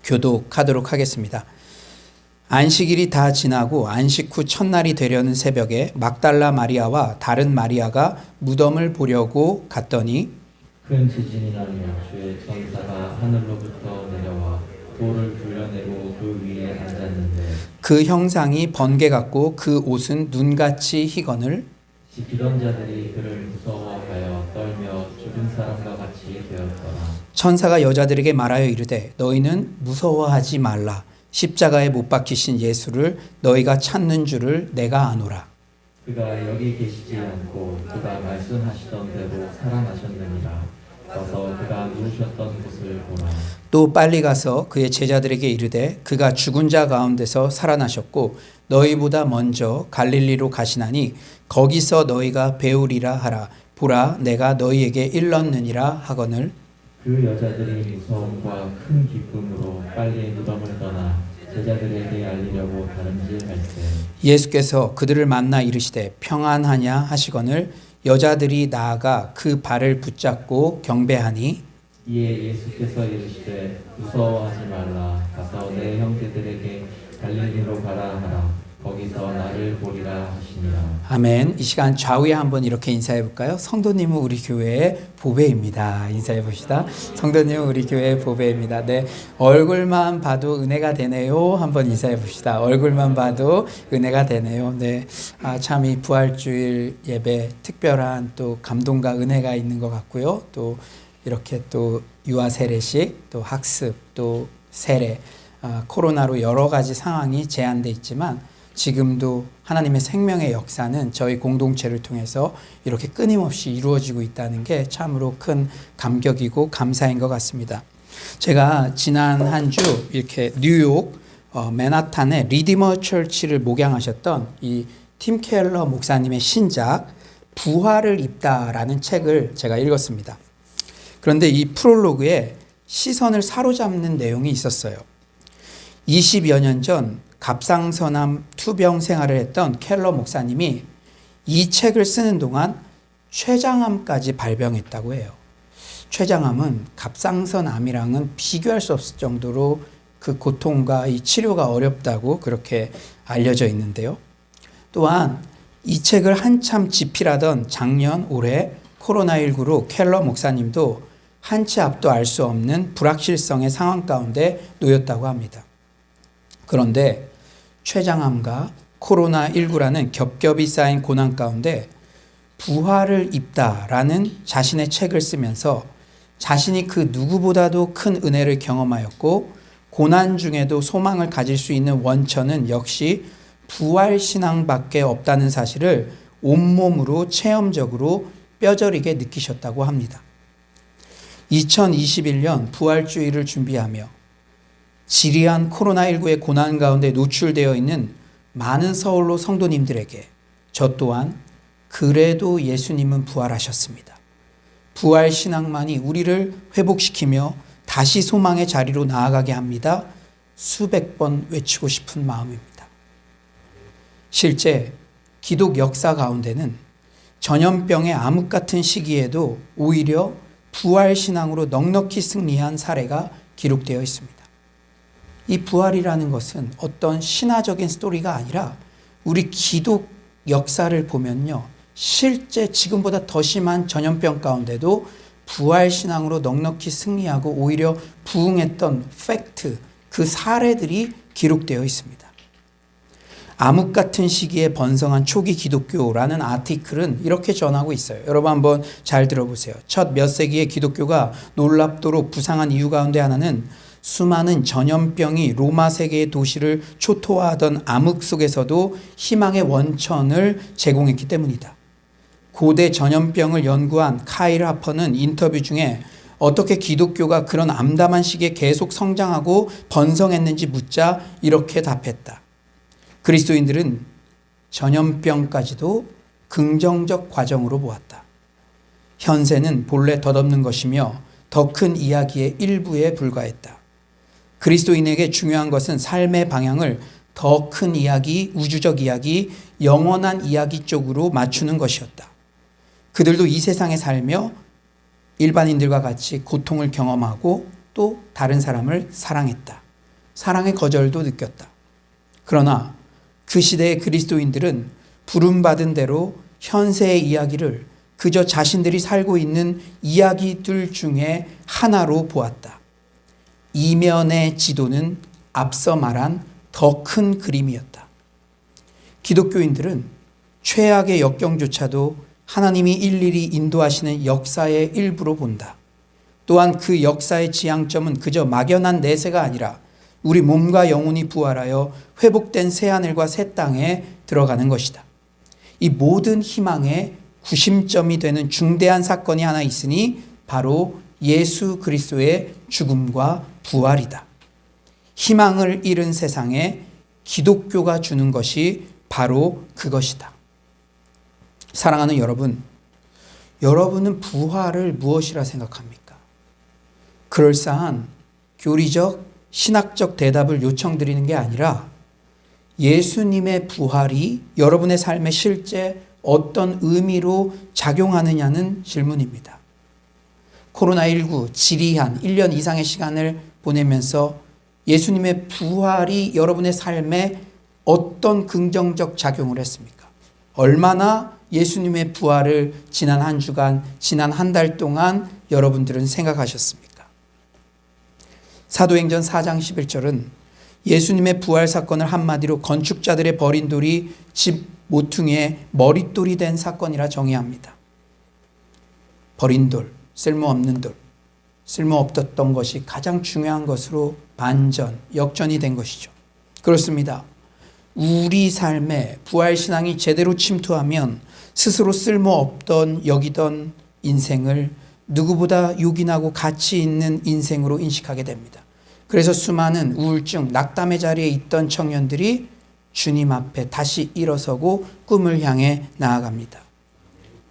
교독하도록 하겠습니다. 안식일이 다 지나고 안식 후 첫날이 되려는 새벽에 막달라 마리아와 다른 마리아가 무덤을 보려고 갔더니 큰 지진이 나며 주의 천사가 하늘로부터 내려와 돌을 굴려내고 그 위에 앉았는데 그 형상이 번개 같고 그 옷은 눈같이 희거늘 지키던 자들이 그를 무서워하여 떨며 죽은 사람과 같이 되었더라. 천사가 여자들에게 말하여 이르되 너희는 무서워하지 말라. 십자가에 못 박히신 예수를 너희가 찾는 줄을 내가 아노라. 그가 여기 계시지 않고 그가 말씀하시던 대로 살아나셨느니라. 가서 그가 누우셨던 곳을 보라. 또 빨리 가서 그의 제자들에게 이르되 그가 죽은 자 가운데서 살아나셨고 너희보다 먼저 갈릴리로 가시나니 거기서 너희가 배우리라 하라. 보라 내가 너희에게 일렀느니라 하거늘 그 여자들이 무서움과 큰 기쁨으로 빨리 무덤을 떠나 제자들에게 알리려고 다름질할세 예수께서 그들을 만나 이르시되 평안하냐 하시거늘 여자들이 나아가 그 발을 붙잡고 경배하니 이에 예수께서 이르시되 무서워하지 말라. 가서 내 형제들에게 갈릴리로 가라 하라. 거기서 나를 보리라 하시니라. 아멘. 이 시간 좌우에 한번 이렇게 인사해 볼까요? 성도님은 우리 교회의 보배입니다. 인사해 봅시다. 성도님은 우리 교회의 보배입니다. 네, 얼굴만 봐도 은혜가 되네요. 한번 인사해 봅시다. 얼굴만 봐도 은혜가 되네요. 네, 참 이 부활주일 예배 특별한 또 감동과 은혜가 있는 것 같고요. 또 이렇게 또 유아 세례식, 또 학습, 또 세례, 코로나로 여러 가지 상황이 제한돼 있지만 지금도 하나님의 생명의 역사는 저희 공동체를 통해서 이렇게 끊임없이 이루어지고 있다는 게 참으로 큰 감격이고 감사인 것 같습니다. 제가 지난 한 주 이렇게 뉴욕 맨하탄의 리디머 철치를 목양하셨던 이 팀 켈러 목사님의 신작 부활을 입다라는 책을 제가 읽었습니다. 그런데 이 프롤로그에 시선을 사로잡는 내용이 있었어요. 20여 년 전 갑상선암 투병 생활을 했던 켈러 목사님이 이 책을 쓰는 동안 췌장암까지 발병했다고 해요. 췌장암은 갑상선암이랑은 비교할 수 없을 정도로 그 고통과 이 치료가 어렵다고 그렇게 알려져 있는데요. 또한 이 책을 한참 집필하던 작년 올해 코로나19로 켈러 목사님도 한치 앞도 알 수 없는 불확실성의 상황 가운데 놓였다고 합니다. 그런데 췌장암과 코로나19라는 겹겹이 쌓인 고난 가운데 부활을 입다라는 자신의 책을 쓰면서 자신이 그 누구보다도 큰 은혜를 경험하였고 고난 중에도 소망을 가질 수 있는 원천은 역시 부활신앙밖에 없다는 사실을 온몸으로 체험적으로 뼈저리게 느끼셨다고 합니다. 2021년 부활주의를 준비하며 지리한 코로나19의 고난 가운데 노출되어 있는 많은 서울로 성도님들에게 저 또한 그래도 예수님은 부활하셨습니다. 부활신앙만이 우리를 회복시키며 다시 소망의 자리로 나아가게 합니다. 수백 번 외치고 싶은 마음입니다. 실제 기독 역사 가운데는 전염병의 암흑 같은 시기에도 오히려 부활신앙으로 넉넉히 승리한 사례가 기록되어 있습니다. 이 부활이라는 것은 어떤 신화적인 스토리가 아니라 우리 기독 역사를 보면요, 실제 지금보다 더 심한 전염병 가운데도 부활신앙으로 넉넉히 승리하고 오히려 부흥했던 팩트, 그 사례들이 기록되어 있습니다. 암흑 같은 시기에 번성한 초기 기독교라는 아티클은 이렇게 전하고 있어요. 여러분 한번 잘 들어보세요. 첫 몇 세기의 기독교가 놀랍도록 부상한 이유 가운데 하나는 수많은 전염병이 로마 세계의 도시를 초토화하던 암흑 속에서도 희망의 원천을 제공했기 때문이다. 고대 전염병을 연구한 카일 하퍼는 인터뷰 중에 어떻게 기독교가 그런 암담한 시기에 계속 성장하고 번성했는지 묻자 이렇게 답했다. 그리스도인들은 전염병까지도 긍정적 과정으로 보았다. 현세는 본래 덧없는 것이며 더 큰 이야기의 일부에 불과했다. 그리스도인에게 중요한 것은 삶의 방향을 더 큰 이야기, 우주적 이야기, 영원한 이야기 쪽으로 맞추는 것이었다. 그들도 이 세상에 살며 일반인들과 같이 고통을 경험하고 또 다른 사람을 사랑했다. 사랑의 거절도 느꼈다. 그러나 그 시대의 그리스도인들은 부름받은 대로 현세의 이야기를 그저 자신들이 살고 있는 이야기들 중에 하나로 보았다. 이면의 지도는 앞서 말한 더 큰 그림이었다. 기독교인들은 최악의 역경조차도 하나님이 일일이 인도하시는 역사의 일부로 본다. 또한 그 역사의 지향점은 그저 막연한 내세가 아니라 우리 몸과 영혼이 부활하여 회복된 새하늘과 새 땅에 들어가는 것이다. 이 모든 희망의 구심점이 되는 중대한 사건이 하나 있으니 바로 예수 그리스도의 죽음과 부활이다. 희망을 잃은 세상에 기독교가 주는 것이 바로 그것이다. 사랑하는 여러분, 여러분은 부활을 무엇이라 생각합니까? 그럴싸한 교리적, 신학적 대답을 요청드리는 게 아니라 예수님의 부활이 여러분의 삶에 실제 어떤 의미로 작용하느냐는 질문입니다. 코로나19 지리한 1년 이상의 시간을 보내면서 예수님의 부활이 여러분의 삶에 어떤 긍정적 작용을 했습니까? 얼마나 예수님의 부활을 지난 한 주간, 지난 한 달 동안 여러분들은 생각하셨습니까? 사도행전 4장 11절은 예수님의 부활 사건을 한마디로 건축자들의 버린 돌이 집 모퉁이에 머릿돌이 된 사건이라 정의합니다. 버린 돌, 쓸모없는 돌, 쓸모없었던 것이 가장 중요한 것으로 반전, 역전이 된 것이죠. 그렇습니다. 우리 삶에 부활신앙이 제대로 침투하면 스스로 쓸모없던 여기던 인생을 누구보다 요긴하고 가치 있는 인생으로 인식하게 됩니다. 그래서 수많은 우울증, 낙담의 자리에 있던 청년들이 주님 앞에 다시 일어서고 꿈을 향해 나아갑니다.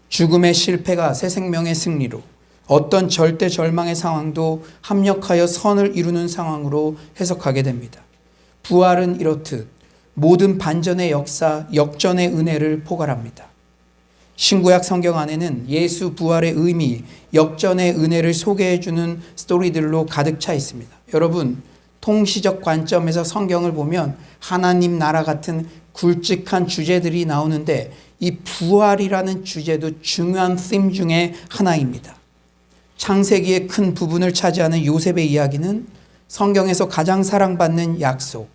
죽음의 실패가 새 생명의 승리로, 어떤 절대 절망의 상황도 합력하여 선을 이루는 상황으로 해석하게 됩니다. 부활은 이렇듯 모든 반전의 역사, 역전의 은혜를 포괄합니다. 신구약 성경 안에는 예수 부활의 의미, 역전의 은혜를 소개해주는 스토리들로 가득 차 있습니다. 여러분, 통시적 관점에서 성경을 보면 하나님 나라 같은 굵직한 주제들이 나오는데 이 부활이라는 주제도 중요한 theme 중에 하나입니다. 창세기의 큰 부분을 차지하는 요셉의 이야기는 성경에서 가장 사랑받는 약속,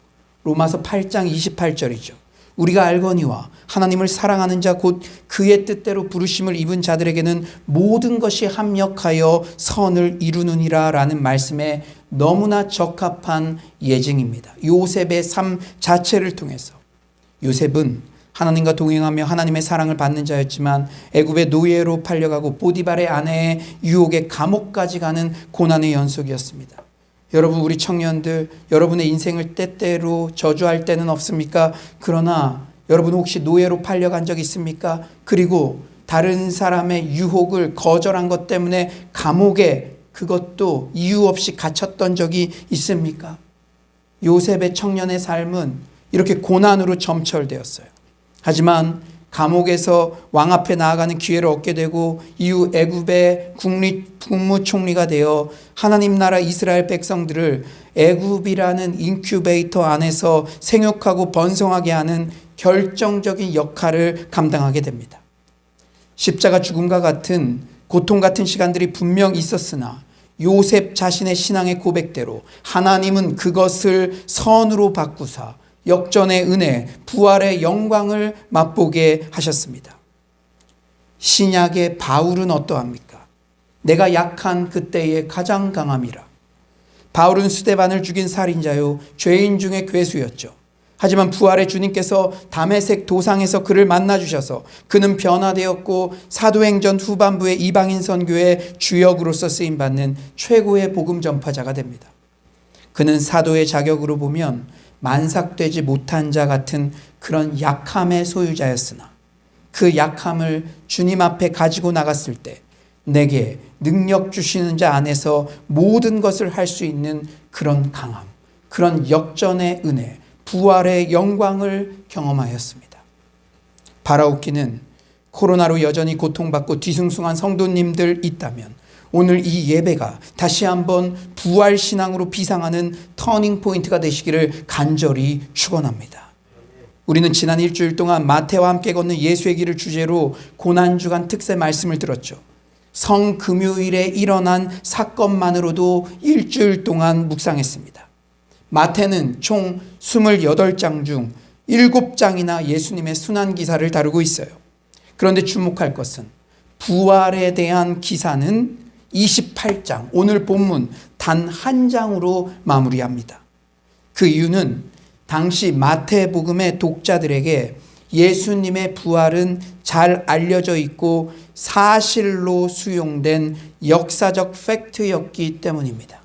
로마서 8장 28절이죠. 우리가 알거니와 하나님을 사랑하는 자 곧 그의 뜻대로 부르심을 입은 자들에게는 모든 것이 합력하여 선을 이루느니라 라는 말씀에 너무나 적합한 예증입니다. 요셉의 삶 자체를 통해서 요셉은 하나님과 동행하며 하나님의 사랑을 받는 자였지만 애굽의 노예로 팔려가고 보디발의 아내의 유혹에 감옥까지 가는 고난의 연속이었습니다. 여러분, 우리 청년들, 여러분의 인생을 때때로 저주할 때는 없습니까? 그러나 여러분 혹시 노예로 팔려간 적 있습니까? 그리고 다른 사람의 유혹을 거절한 것 때문에 감옥에 그것도 이유 없이 갇혔던 적이 있습니까? 요셉의 청년의 삶은 이렇게 고난으로 점철되었어요. 하지만 감옥에서 왕 앞에 나아가는 기회를 얻게 되고 이후 애굽의 국무총리가 되어 하나님 나라 이스라엘 백성들을 애굽이라는 인큐베이터 안에서 생육하고 번성하게 하는 결정적인 역할을 감당하게 됩니다. 십자가 죽음과 같은 고통 같은 시간들이 분명 있었으나 요셉 자신의 신앙의 고백대로 하나님은 그것을 선으로 바꾸사 역전의 은혜, 부활의 영광을 맛보게 하셨습니다. 신약의 바울은 어떠합니까? 내가 약한 그때의 가장 강함이라. 바울은 스데반을 죽인 살인자요 죄인 중에 괴수였죠. 하지만 부활의 주님께서 다메섹 도상에서 그를 만나주셔서 그는 변화되었고 사도행전 후반부의 이방인 선교의 주역으로서 쓰임받는 최고의 복음 전파자가 됩니다. 그는 사도의 자격으로 보면 만삭되지 못한 자 같은 그런 약함의 소유자였으나 그 약함을 주님 앞에 가지고 나갔을 때 내게 능력 주시는 자 안에서 모든 것을 할 수 있는 그런 강함, 그런 역전의 은혜, 부활의 영광을 경험하였습니다. 바라옵기는 코로나로 여전히 고통받고 뒤숭숭한 성도님들 있다면 오늘 이 예배가 다시 한번 부활신앙으로 비상하는 터닝포인트가 되시기를 간절히 축원합니다. 우리는 지난 일주일 동안 마태와 함께 걷는 예수의 길을 주제로 고난주간 특세 말씀을 들었죠. 성금요일에 일어난 사건만으로도 일주일 동안 묵상했습니다. 마태는 총 28장 중 7장이나 예수님의 순환기사를 다루고 있어요. 그런데 주목할 것은 부활에 대한 기사는 28장, 오늘 본문 단 한 장으로 마무리합니다. 그 이유는 당시 마태복음의 독자들에게 예수님의 부활은 잘 알려져 있고 사실로 수용된 역사적 팩트였기 때문입니다.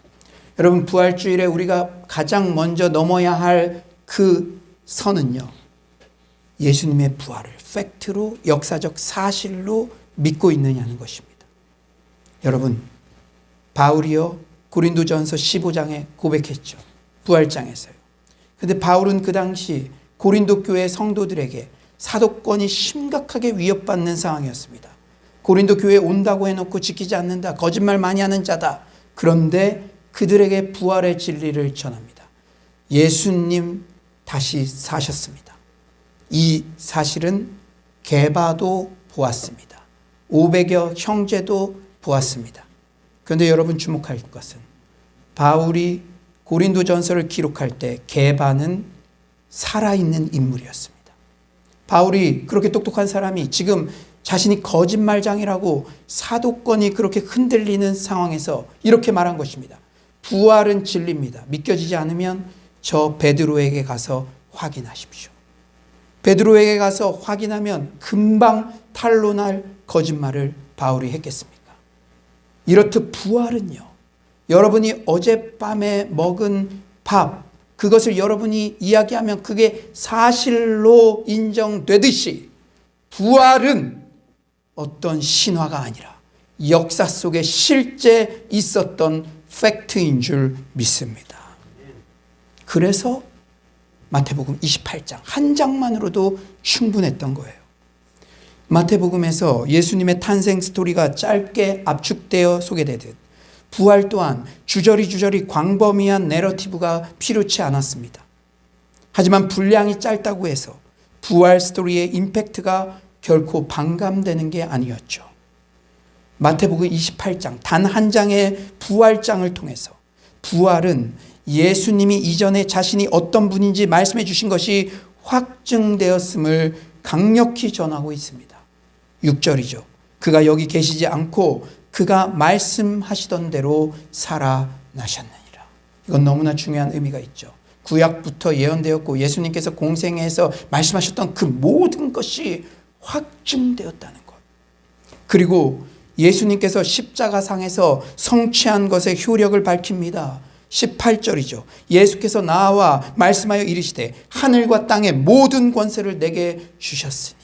여러분, 부활주일에 우리가 가장 먼저 넘어야 할 그 선은요, 예수님의 부활을 팩트로 역사적 사실로 믿고 있느냐는 것입니다. 여러분, 바울이요 고린도전서 15장에 고백했죠. 부활장에서요. 그런데 바울은 그 당시 고린도 교회 성도들에게 사도권이 심각하게 위협받는 상황이었습니다. 고린도 교회에 온다고 해놓고 지키지 않는다, 거짓말 많이 하는 자다. 그런데 그들에게 부활의 진리를 전합니다. 예수님 다시 사셨습니다. 이 사실은 게바도 보았습니다. 500여 형제도 보았습니다. 그런데 여러분 주목할 것은 바울이 고린도전서를 기록할 때 게바는 살아있는 인물이었습니다. 바울이 그렇게 똑똑한 사람이 지금 자신이 거짓말장이라고 사도권이 그렇게 흔들리는 상황에서 이렇게 말한 것입니다. 부활은 진리입니다. 믿겨지지 않으면 저 베드로에게 가서 확인하십시오. 베드로에게 가서 확인하면 금방 탄로날 거짓말을 바울이 했겠습니까? 이렇듯 부활은요, 여러분이 어젯밤에 먹은 밥, 그것을 여러분이 이야기하면 그게 사실로 인정되듯이 부활은 어떤 신화가 아니라 역사 속에 실제 있었던 팩트인 줄 믿습니다. 그래서 마태복음 28장 한 장만으로도 충분했던 거예요. 마태복음에서 예수님의 탄생 스토리가 짧게 압축되어 소개되듯 부활 또한 주저리 광범위한 내러티브가 필요치 않았습니다. 하지만 분량이 짧다고 해서 부활 스토리의 임팩트가 결코 반감되는 게 아니었죠. 마태복음 28장 단 한 장의 부활장을 통해서 부활은 예수님이 이전에 자신이 어떤 분인지 말씀해 주신 것이 확증되었음을 강력히 전하고 있습니다. 6절이죠. 그가 여기 계시지 않고 그가 말씀하시던 대로 살아나셨느니라. 이건 너무나 중요한 의미가 있죠. 구약부터 예언되었고 예수님께서 공생애에서 말씀하셨던 그 모든 것이 확증되었다는 것. 그리고 예수님께서 십자가상에서 성취한 것의 효력을 밝힙니다. 18절이죠. 예수께서 나와 말씀하여 이르시되 하늘과 땅의 모든 권세를 내게 주셨으니.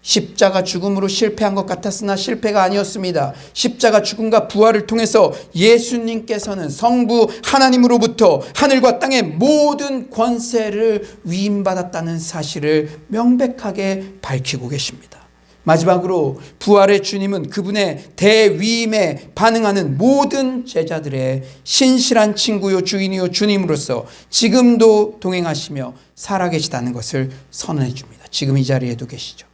십자가 죽음으로 실패한 것 같았으나 실패가 아니었습니다. 십자가 죽음과 부활을 통해서 예수님께서는 성부 하나님으로부터 하늘과 땅의 모든 권세를 위임받았다는 사실을 명백하게 밝히고 계십니다. 마지막으로 부활의 주님은 그분의 대위임에 반응하는 모든 제자들의 신실한 친구요 주인이요 주님으로서 지금도 동행하시며 살아계시다는 것을 선언해 줍니다. 지금 이 자리에도 계시죠.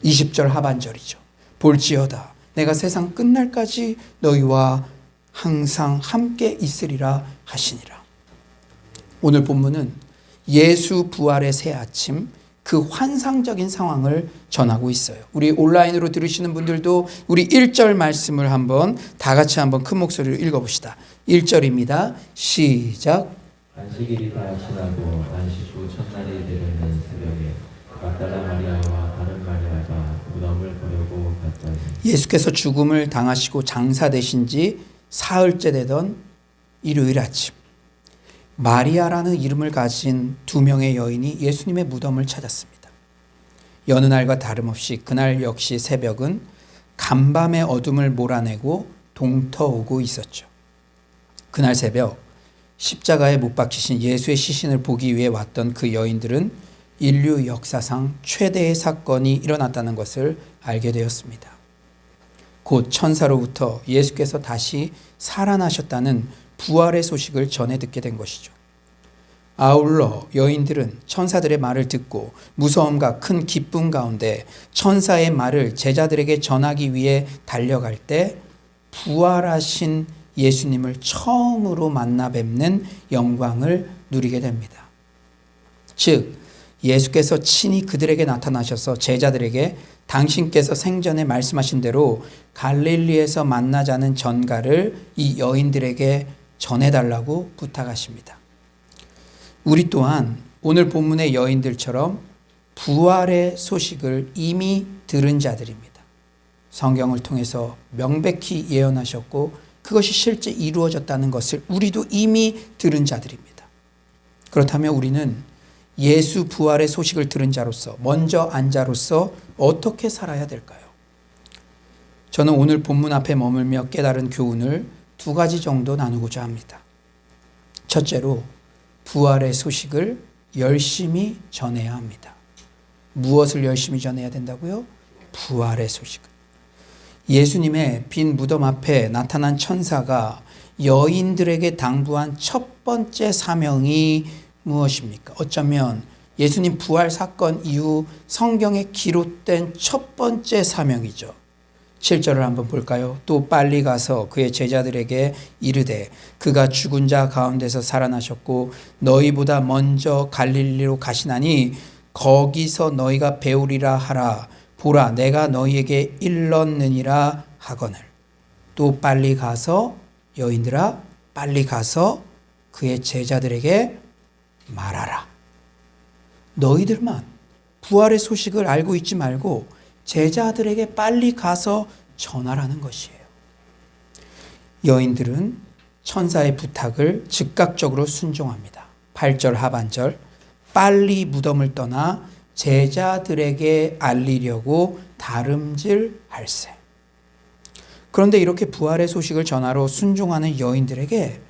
20절 하반절이죠. 볼지어다 내가 세상 끝날까지 너희와 항상 함께 있으리라 하시니라. 오늘 본문은 예수 부활의 새 아침 그 환상적인 상황을 전하고 있어요. 우리 온라인으로 들으시는 분들도 우리 1절 말씀을 다 같이 한번 큰 목소리로 읽어봅시다. 1절입니다. 시작. 안식일이 다 지나고 안식 후 첫날이 되는 새벽에 막달라 마리아와 다른 마리아가 무덤을 보려고 갔더니 예수께서 죽음을 당하시고 장사되신 지 사흘째 되던 일요일 아침, 마리아라는 이름을 가진 두 명의 여인이 예수님의 무덤을 찾았습니다. 여느 날과 다름없이 그날 역시 새벽은 간밤의 어둠을 몰아내고 동터오고 있었죠. 그날 새벽 십자가에 못 박히신 예수의 시신을 보기 위해 왔던 그 여인들은 인류 역사상 최대의 사건이 일어났다는 것을 알게 되었습니다. 곧 천사로부터 예수께서 다시 살아나셨다는 부활의 소식을 전해 듣게 된 것이죠. 아울러 여인들은 천사들의 말을 듣고 무서움과 큰 기쁨 가운데 천사의 말을 제자들에게 전하기 위해 달려갈 때 부활하신 예수님을 처음으로 만나 뵙는 영광을 누리게 됩니다. 즉 예수께서 친히 그들에게 나타나셔서 제자들에게 당신께서 생전에 말씀하신 대로 갈릴리에서 만나자는 전가를 이 여인들에게 전해달라고 부탁하십니다. 우리 또한 오늘 본문의 여인들처럼 부활의 소식을 이미 들은 자들입니다. 성경을 통해서 명백히 예언하셨고 그것이 실제 이루어졌다는 것을 우리도 이미 들은 자들입니다. 그렇다면 우리는 예수 부활의 소식을 들은 자로서, 먼저 안 자로서 어떻게 살아야 될까요? 저는 오늘 본문 앞에 머물며 깨달은 교훈을 두 가지 정도 나누고자 합니다. 첫째로 부활의 소식을 열심히 전해야 합니다. 무엇을 열심히 전해야 된다고요? 부활의 소식을. 예수님의 빈 무덤 앞에 나타난 천사가 여인들에게 당부한 첫 번째 사명이 무엇입니까? 어쩌면 예수님 부활 사건 이후 성경에 기록된 첫 번째 사명이죠. 7절을 한번 볼까요? 또 빨리 가서 그의 제자들에게 이르되 그가 죽은 자 가운데서 살아나셨고 너희보다 먼저 갈릴리로 가시나니 거기서 너희가 배우리라 하라. 보라 내가 너희에게 일렀느니라 하거늘. 또 빨리 가서 여인들아 빨리 가서 그의 제자들에게 말하라. 너희들만 부활의 소식을 알고 있지 말고 제자들에게 빨리 가서 전하라는 것이에요. 여인들은 천사의 부탁을 즉각적으로 순종합니다. 8절 하반절 빨리 무덤을 떠나 제자들에게 알리려고 다름질할세. 그런데 이렇게 부활의 소식을 전하러 순종하는 여인들에게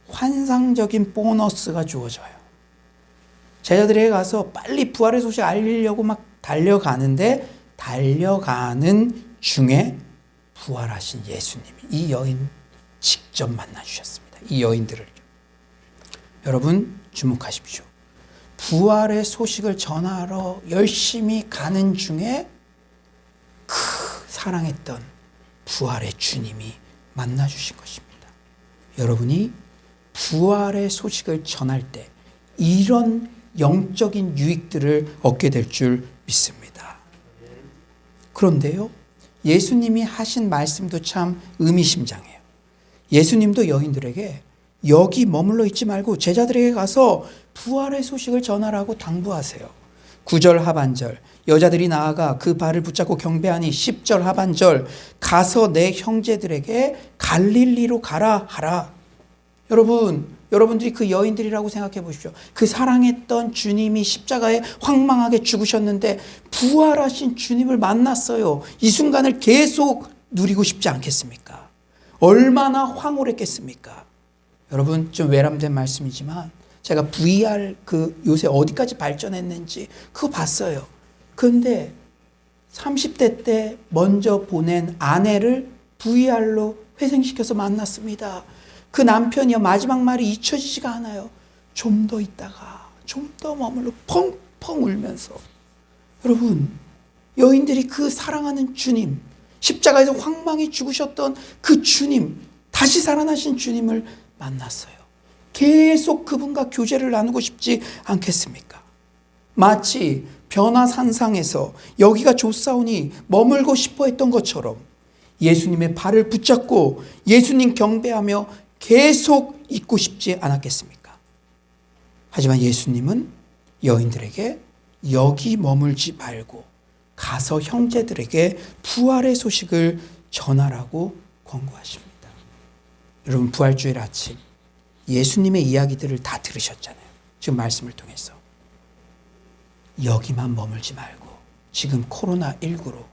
환상적인 보너스가 주어져요. 제자들에게 가서 빨리 부활의 소식 알리려고 막 달려가는데 달려가는 중에 부활하신 예수님이 이 여인 직접 만나주셨습니다. 이 여인들을. 여러분 주목하십시오. 부활의 소식을 전하러 열심히 가는 중에 사랑했던 부활의 주님이 만나주신 것입니다. 여러분이 부활의 소식을 전할 때 이런 영적인 유익들을 얻게 될 줄 믿습니다. 그런데요, 예수님이 하신 말씀도 참 의미심장해요. 예수님도 여인들에게 여기 머물러 있지 말고 제자들에게 가서 부활의 소식을 전하라고 당부하세요. 9절 하반절, 여자들이 나아가 그 발을 붙잡고 경배하니 10절 하반절, 가서 내 형제들에게 갈릴리로 가라 하라. 여러분들이 그 여인들이라고 생각해 보십시오. 그 사랑했던 주님이 십자가에 황망하게 죽으셨는데 부활하신 주님을 만났어요. 이 순간을 계속 누리고 싶지 않겠습니까? 얼마나 황홀했겠습니까? 여러분 좀 외람된 말씀이지만 제가 VR 요새 어디까지 발전했는지 그거 봤어요. 그런데 30대 때 먼저 보낸 아내를 VR로 회생시켜서 만났습니다. 그 남편이요, 마지막 말이 잊혀지지가 않아요. 좀 더 있다가 좀 더 머물러 펑펑 울면서. 여러분, 여인들이 그 사랑하는 주님, 십자가에서 황망히 죽으셨던 그 주님, 다시 살아나신 주님을 만났어요. 계속 그분과 교제를 나누고 싶지 않겠습니까? 마치 변화산상에서 여기가 좋사오니 머물고 싶어 했던 것처럼 예수님의 발을 붙잡고 예수님 경배하며 계속 있고 싶지 않았겠습니까? 하지만 예수님은 여인들에게 여기 머물지 말고 가서 형제들에게 부활의 소식을 전하라고 권고하십니다. 여러분, 부활주일 아침 예수님의 이야기들을 다 들으셨잖아요. 지금 말씀을 통해서. 여기만 머물지 말고 지금 코로나19로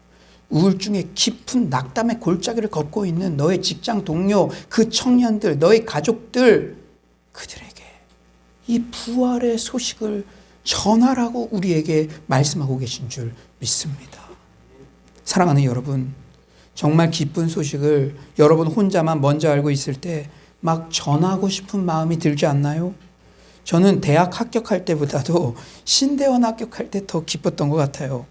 우울증의 깊은 낙담의 골짜기를 걷고 있는 너의 직장 동료, 그 청년들, 너의 가족들, 그들에게 이 부활의 소식을 전하라고 우리에게 말씀하고 계신 줄 믿습니다. 사랑하는 여러분, 정말 기쁜 소식을 여러분 혼자만 먼저 알고 있을 때 막 전하고 싶은 마음이 들지 않나요? 저는 대학 합격할 때보다도 신대원 합격할 때 더 기뻤던 것 같아요.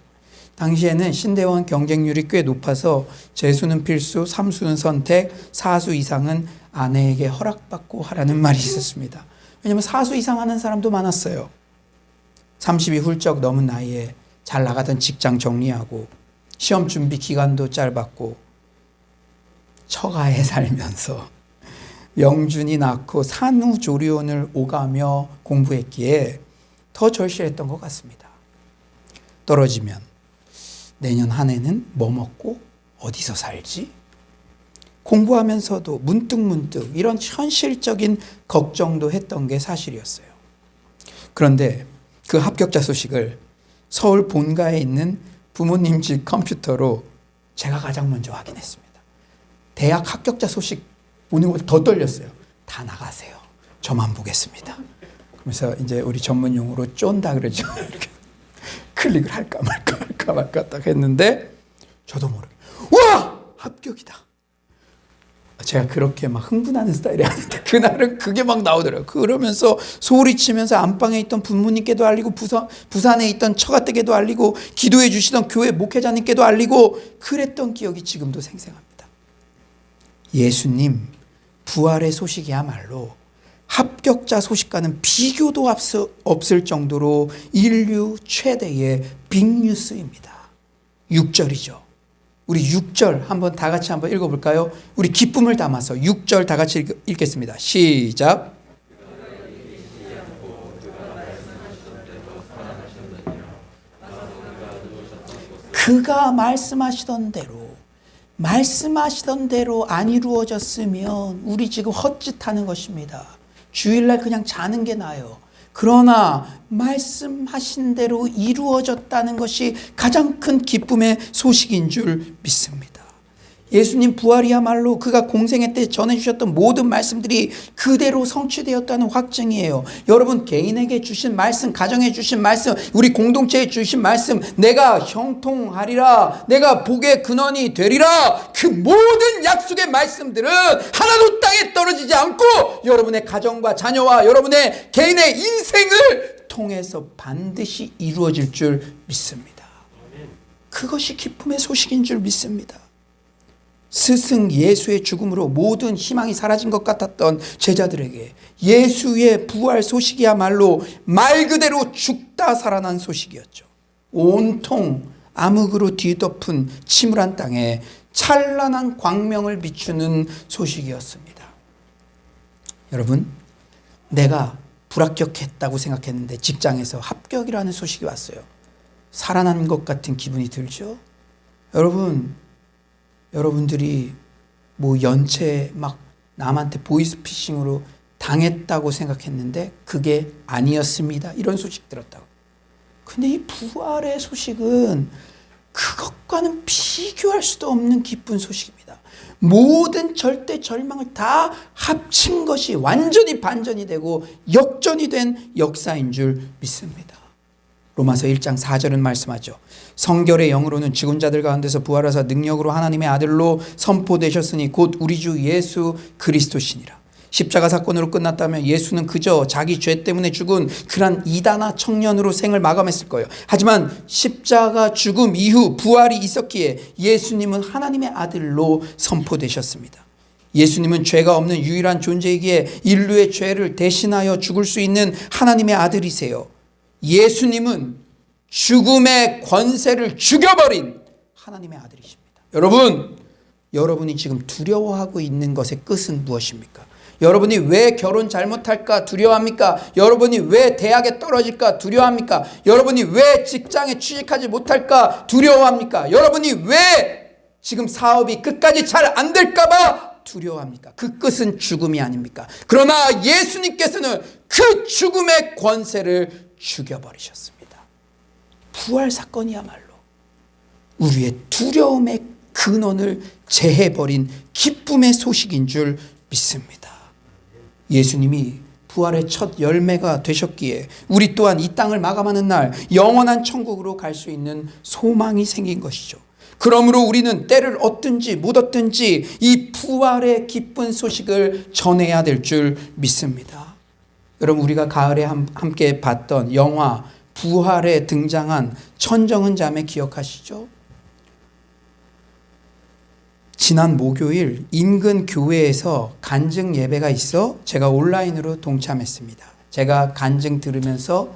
당시에는 신대원 경쟁률이 꽤 높아서 재수는 필수, 삼수는 선택, 사수 이상은 아내에게 허락받고 하라는 말이 있었습니다. 왜냐하면 사수 이상 하는 사람도 많았어요. 30이 훌쩍 넘은 나이에 잘 나가던 직장 정리하고 시험 준비 기간도 짧았고 처가에 살면서 명준이 낳고 산후조리원을 오가며 공부했기에 더 절실했던 것 같습니다. 떨어지면 내년 한 해는 뭐 먹고 어디서 살지? 공부하면서도 문득문득 이런 현실적인 걱정도 했던 게 사실이었어요. 그런데 그 합격자 소식을 서울 본가에 있는 부모님 집 컴퓨터로 제가 가장 먼저 확인했습니다. 대학 합격자 소식 보는 것보다 더 떨렸어요. 다 나가세요. 저만 보겠습니다. 그래서 이제 우리 전문 용어로 쫀다 그러죠. 이렇게 클릭을 할까 말까 딱 했는데 저도 모르게 와! 합격이다. 제가 그렇게 막 흥분하는 스타일이 아닌데 그날은 그게 막 나오더라고요. 그러면서 소리치면서 안방에 있던 부모님께도 알리고 부산에 있던 처가댁에도 알리고 기도해 주시던 교회 목회자님께도 알리고 그랬던 기억이 지금도 생생합니다. 예수님 부활의 소식이야말로 합격자 소식과는 비교도 없을 정도로 인류 최대의 빅뉴스입니다. 6절이죠. 우리 6절 한번 다 같이 한번 읽어볼까요? 우리 기쁨을 담아서 6절 다 같이 읽겠습니다. 시작. 그가 말씀하시던 대로 안 이루어졌으면 우리 지금 헛짓하는 것입니다. 주일날 그냥 자는 게 나아요. 그러나 말씀하신 대로 이루어졌다는 것이 가장 큰 기쁨의 소식인 줄 믿습니다. 예수님 부활이야말로 그가 공생애 때 전해주셨던 모든 말씀들이 그대로 성취되었다는 확증이에요. 여러분, 개인에게 주신 말씀, 가정에 주신 말씀, 우리 공동체에 주신 말씀, 내가 형통하리라, 내가 복의 근원이 되리라, 그 모든 약속의 말씀들은 하나도 땅에 떨어지지 않고 여러분의 가정과 자녀와 여러분의 개인의 인생을 통해서 반드시 이루어질 줄 믿습니다. 그것이 기쁨의 소식인 줄 믿습니다. 스승 예수의 죽음으로 모든 희망이 사라진 것 같았던 제자들에게 예수의 부활 소식이야말로 말 그대로 죽다 살아난 소식이었죠. 온통 암흑으로 뒤덮은 침울한 땅에 찬란한 광명을 비추는 소식이었습니다. 여러분, 내가 불합격했다고 생각했는데 직장에서 합격이라는 소식이 왔어요. 살아난 것 같은 기분이 들죠? 여러분들이 뭐 연체 막 남한테 보이스피싱으로 당했다고 생각했는데 그게 아니었습니다. 이런 소식 들었다고. 근데 이 부활의 소식은 그것과는 비교할 수도 없는 기쁜 소식입니다. 모든 절대 절망을 다 합친 것이 완전히 반전이 되고 역전이 된 역사인 줄 믿습니다. 로마서 1장 4절은 말씀하죠. 성결의 영으로는 죽은 자들 가운데서 부활하사 능력으로 하나님의 아들로 선포되셨으니 곧 우리 주 예수 그리스도시니라. 십자가 사건으로 끝났다면 예수는 그저 자기 죄 때문에 죽은 그런 이단아 청년으로 생을 마감했을 거예요. 하지만 십자가 죽음 이후 부활이 있었기에 예수님은 하나님의 아들로 선포되셨습니다. 예수님은 죄가 없는 유일한 존재이기에 인류의 죄를 대신하여 죽을 수 있는 하나님의 아들이세요. 예수님은 죽음의 권세를 죽여버린 하나님의 아들이십니다. 여러분이 지금 두려워하고 있는 것의 끝은 무엇입니까? 여러분이 왜 결혼 잘못할까 두려워합니까? 여러분이 왜 대학에 떨어질까 두려워합니까? 여러분이 왜 직장에 취직하지 못할까 두려워합니까? 여러분이 왜 지금 사업이 끝까지 잘 안 될까봐 두려워합니까? 그 끝은 죽음이 아닙니까? 그러나 예수님께서는 그 죽음의 권세를 죽여버리셨습니다. 부활 사건이야말로 우리의 두려움의 근원을 제해버린 기쁨의 소식인 줄 믿습니다. 예수님이 부활의 첫 열매가 되셨기에 우리 또한 이 땅을 마감하는 날 영원한 천국으로 갈 수 있는 소망이 생긴 것이죠. 그러므로 우리는 때를 얻든지 못 얻든지 이 부활의 기쁜 소식을 전해야 될 줄 믿습니다. 여러분, 우리가 가을에 함께 봤던 영화 부활에 등장한 천정은 자매 기억하시죠? 지난 목요일 인근 교회에서 간증 예배가 있어 제가 온라인으로 동참했습니다. 제가 간증 들으면서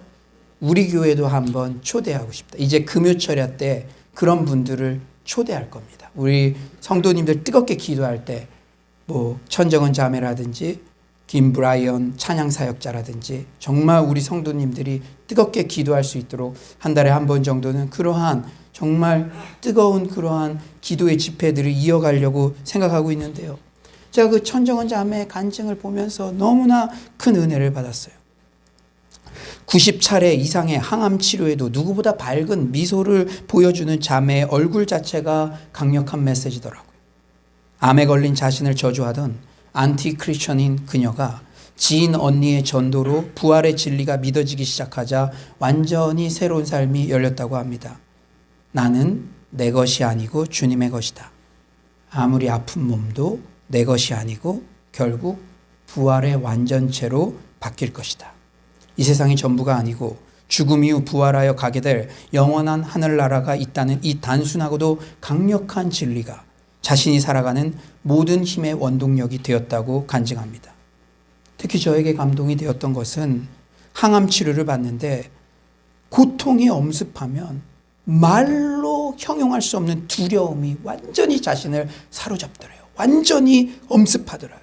우리 교회도 한번 초대하고 싶다. 이제 금요철야 때 그런 분들을 초대할 겁니다. 우리 성도님들 뜨겁게 기도할 때 뭐 천정은 자매라든지 김브라이언 찬양사역자라든지 정말 우리 성도님들이 뜨겁게 기도할 수 있도록 한 달에 한 번 정도는 그러한 정말 뜨거운 그러한 기도의 집회들을 이어가려고 생각하고 있는데요. 제가 그 천정은 자매의 간증을 보면서 너무나 큰 은혜를 받았어요. 90차례 이상의 항암 치료에도 누구보다 밝은 미소를 보여주는 자매의 얼굴 자체가 강력한 메시지더라고요. 암에 걸린 자신을 저주하던 안티 크리스천인 그녀가 지인 언니의 전도로 부활의 진리가 믿어지기 시작하자 완전히 새로운 삶이 열렸다고 합니다. 나는 내 것이 아니고 주님의 것이다. 아무리 아픈 몸도 내 것이 아니고 결국 부활의 완전체로 바뀔 것이다. 이 세상이 전부가 아니고 죽음 이후 부활하여 가게 될 영원한 하늘나라가 있다는 이 단순하고도 강력한 진리가 자신이 살아가는 모든 힘의 원동력이 되었다고 간증합니다. 특히 저에게 감동이 되었던 것은 항암 치료를 받는데 고통이 엄습하면 말로 형용할 수 없는 두려움이 완전히 자신을 사로잡더래요. 완전히 엄습하더래요.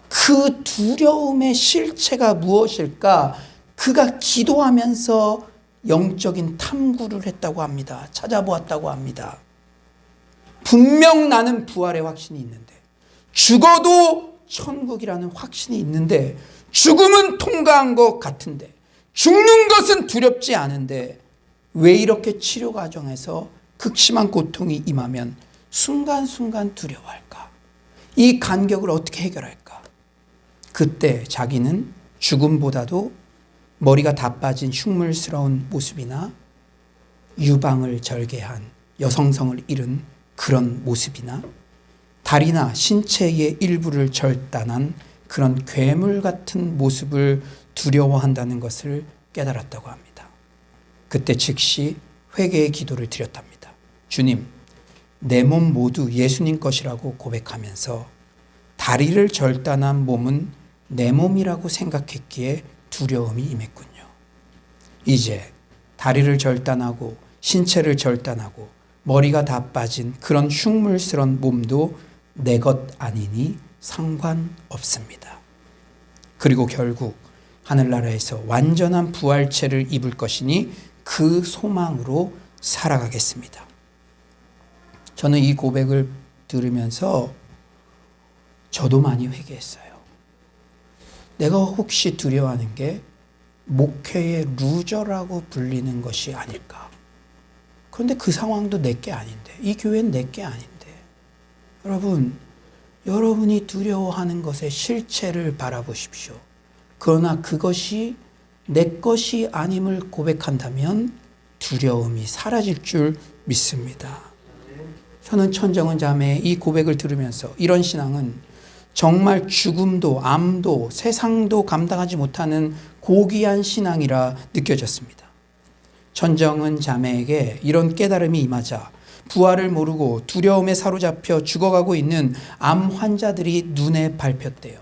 그 두려움의 실체가 무엇일까? 그가 기도하면서 영적인 탐구를 했다고 합니다. 찾아보았다고 합니다. 분명 나는 부활의 확신이 있는데, 죽어도 천국이라는 확신이 있는데, 죽음은 통과한 것 같은데, 죽는 것은 두렵지 않은데 왜 이렇게 치료 과정에서 극심한 고통이 임하면 순간순간 두려워할까? 이 간격을 어떻게 해결할까? 그때 자기는 죽음보다도 머리가 다 빠진 흉물스러운 모습이나 유방을 절개한 여성성을 잃은 그런 모습이나 다리나 신체의 일부를 절단한 그런 괴물 같은 모습을 두려워한다는 것을 깨달았다고 합니다. 그때 즉시 회개의 기도를 드렸답니다. 주님, 내 몸 모두 예수님 것이라고 고백하면서 다리를 절단한 몸은 내 몸이라고 생각했기에 두려움이 임했군요. 이제 다리를 절단하고 신체를 절단하고 머리가 다 빠진 그런 흉물스러운 몸도 내 것 아니니 상관없습니다. 그리고 결국 하늘나라에서 완전한 부활체를 입을 것이니 그 소망으로 살아가겠습니다. 저는 이 고백을 들으면서 저도 많이 회개했어요. 내가 혹시 두려워하는 게 목회의 루저라고 불리는 것이 아닐까? 그런데 그 상황도 내게 아닌데, 이 교회는 내게 아닌데. 여러분, 여러분이 두려워하는 것의 실체를 바라보십시오. 그러나 그것이 내 것이 아님을 고백한다면 두려움이 사라질 줄 믿습니다. 저는 천정은 자매의 이 고백을 들으면서 이런 신앙은 정말 죽음도 암도 세상도 감당하지 못하는 고귀한 신앙이라 느껴졌습니다. 천정은 자매에게 이런 깨달음이 임하자 부활을 모르고 두려움에 사로잡혀 죽어가고 있는 암 환자들이 눈에 밟혔대요.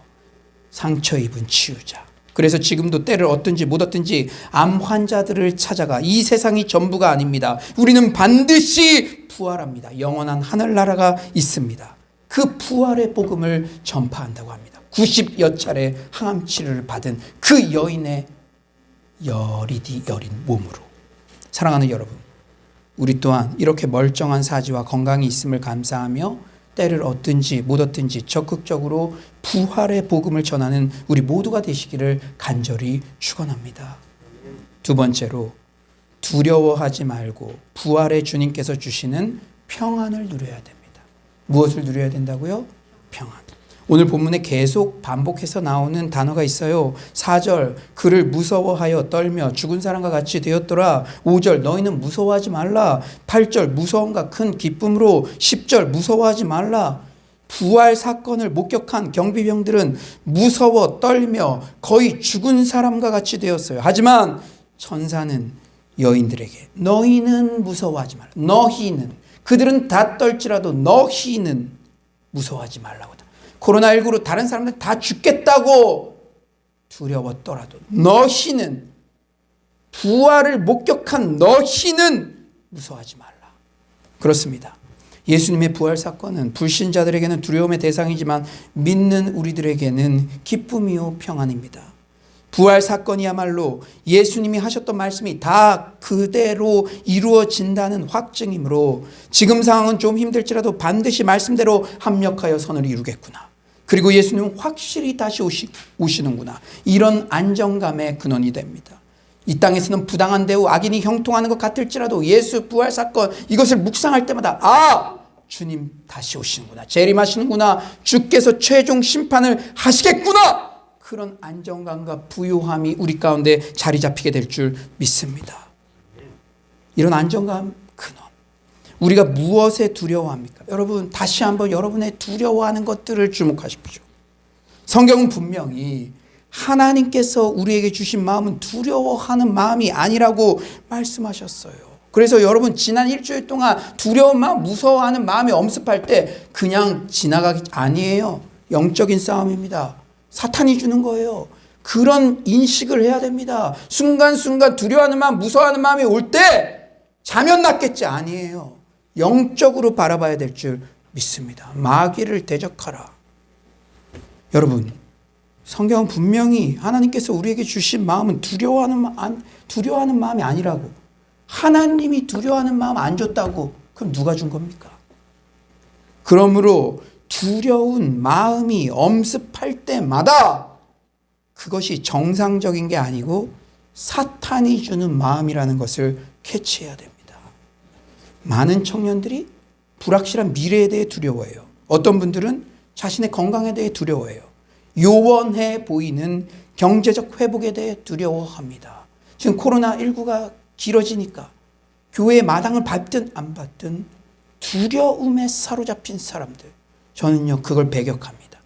상처 입은 치유자. 그래서 지금도 때를 얻든지 못 얻든지 암 환자들을 찾아가 이 세상이 전부가 아닙니다. 우리는 반드시 부활합니다. 영원한 하늘나라가 있습니다. 그 부활의 복음을 전파한다고 합니다. 90여 차례 항암 치료를 받은 그 여인의 여리디 여린 몸으로. 사랑하는 여러분, 우리 또한 이렇게 멀쩡한 사지와 건강이 있음을 감사하며 때를 얻든지 못 얻든지 적극적으로 부활의 복음을 전하는 우리 모두가 되시기를 간절히 축원합니다. 두 번째로 두려워하지 말고 부활의 주님께서 주시는 평안을 누려야 됩니다. 무엇을 누려야 된다고요? 평안. 오늘 본문에 계속 반복해서 나오는 단어가 있어요. 4절 그를 무서워하여 떨며 죽은 사람과 같이 되었더라. 5절 너희는 무서워하지 말라. 8절 무서움과 큰 기쁨으로 10절 무서워하지 말라. 부활 사건을 목격한 경비병들은 무서워 떨며 거의 죽은 사람과 같이 되었어요. 하지만 천사는 여인들에게 너희는 무서워하지 말라. 너희는 그들은 다 떨지라도 너희는 무서워하지 말라고. 코로나19로 다른 사람들 다 죽겠다고 두려웠더라도 너희는 부활을 목격한 너희는 무서워하지 말라. 그렇습니다. 예수님의 부활 사건은 불신자들에게는 두려움의 대상이지만 믿는 우리들에게는 기쁨이요 평안입니다. 부활 사건이야말로 예수님이 하셨던 말씀이 다 그대로 이루어진다는 확증이므로 지금 상황은 좀 힘들지라도 반드시 말씀대로 합력하여 선을 이루겠구나. 그리고 예수님은 확실히 다시 오시는구나. 이런 안정감의 근원이 됩니다. 이 땅에서는 부당한 대우, 악인이 형통하는 것 같을지라도 예수 부활 사건 이것을 묵상할 때마다 주님 다시 오시는구나. 재림하시는구나. 주께서 최종 심판을 하시겠구나. 그런 안정감과 부요함이 우리 가운데 자리 잡히게 될 줄 믿습니다. 이런 안정감 근원. 우리가 무엇에 두려워합니까? 여러분 다시 한번 여러분의 두려워하는 것들을 주목하십시오. 성경은 분명히 하나님께서 우리에게 주신 마음은 두려워하는 마음이 아니라고 말씀하셨어요. 그래서 여러분 지난 일주일 동안 두려운 마음, 무서워하는 마음이 엄습할 때 그냥 지나가기 아니에요. 영적인 싸움입니다. 사탄이 주는 거예요. 그런 인식을 해야 됩니다. 순간순간 두려워하는 마음, 무서워하는 마음이 올 때 자면 낫겠지 아니에요. 영적으로 바라봐야 될 줄 믿습니다. 마귀를 대적하라. 여러분 성경은 분명히 하나님께서 우리에게 주신 마음은 두려워하는 마음이 아니라고. 하나님이 두려워하는 마음 안 줬다고. 그럼 누가 준 겁니까? 그러므로 두려운 마음이 엄습할 때마다 그것이 정상적인 게 아니고 사탄이 주는 마음이라는 것을 캐치해야 됩니다. 많은 청년들이 불확실한 미래에 대해 두려워해요. 어떤 분들은 자신의 건강에 대해 두려워해요. 요원해 보이는 경제적 회복에 대해 두려워합니다. 지금 코로나19가 길어지니까 교회의 마당을 밟든 안 밟든 두려움에 사로잡힌 사람들, 저는요 그걸 배격합니다.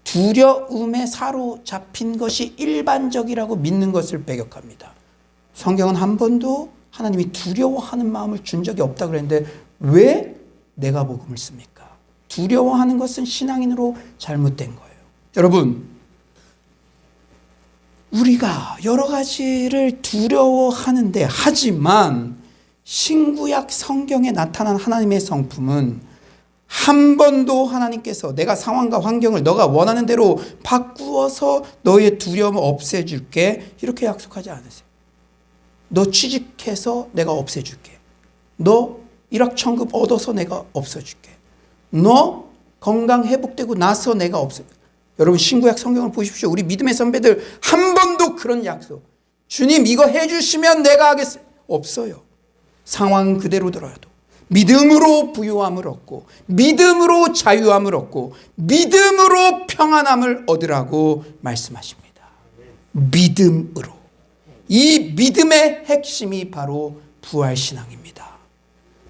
두려움에 사로잡힌 것이 일반적이라고 믿는 것을 배격합니다. 성경은 한 번도 하나님이 두려워하는 마음을 준 적이 없다고 그랬는데 왜 내가 복음을 씁니까? 두려워하는 것은 신앙인으로 잘못된 거예요. 여러분, 우리가 여러 가지를 두려워하는데, 하지만 신구약 성경에 나타난 하나님의 성품은 한 번도 하나님께서 내가 상황과 환경을 너가 원하는 대로 바꾸어서 너의 두려움을 없애줄게 이렇게 약속하지 않으세요. 너 취직해서 내가 없애줄게. 너 일확천금 얻어서 내가 없애줄게. 너 건강 회복되고 나서 내가 없애줄게. 여러분, 신구약 성경을 보십시오. 우리 믿음의 선배들 한 번도 그런 약속, 주님 이거 해주시면 내가 하겠어요, 없어요. 상황 그대로더라도 믿음으로 부유함을 얻고 믿음으로 자유함을 얻고 믿음으로 평안함을 얻으라고 말씀하십니다. 믿음으로. 이 믿음의 핵심이 바로 부활신앙입니다.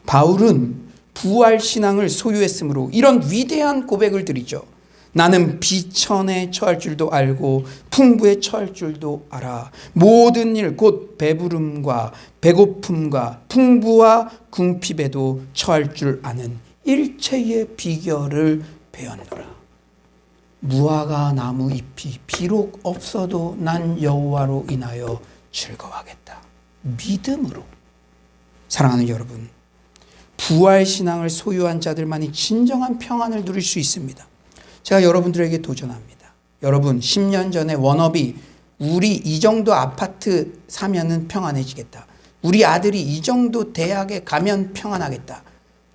바울은 부활신앙을 소유했으므로 이런 위대한 고백을 드리죠. 나는 비천에 처할 줄도 알고 풍부에 처할 줄도 알아. 모든 일 곧 배부름과 배고픔과 풍부와 궁핍에도 처할 줄 아는 일체의 비결을 배웠노라. 무화과 나무 잎이 비록 없어도 난 여호와로 인하여 즐거워하겠다. 믿음으로. 사랑하는 여러분, 부활신앙을 소유한 자들만이 진정한 평안을 누릴 수 있습니다. 제가 여러분들에게 도전합니다. 여러분, 10년 전에 워너비 우리 이 정도 아파트 사면은 평안해지겠다. 우리 아들이 이 정도 대학에 가면 평안하겠다.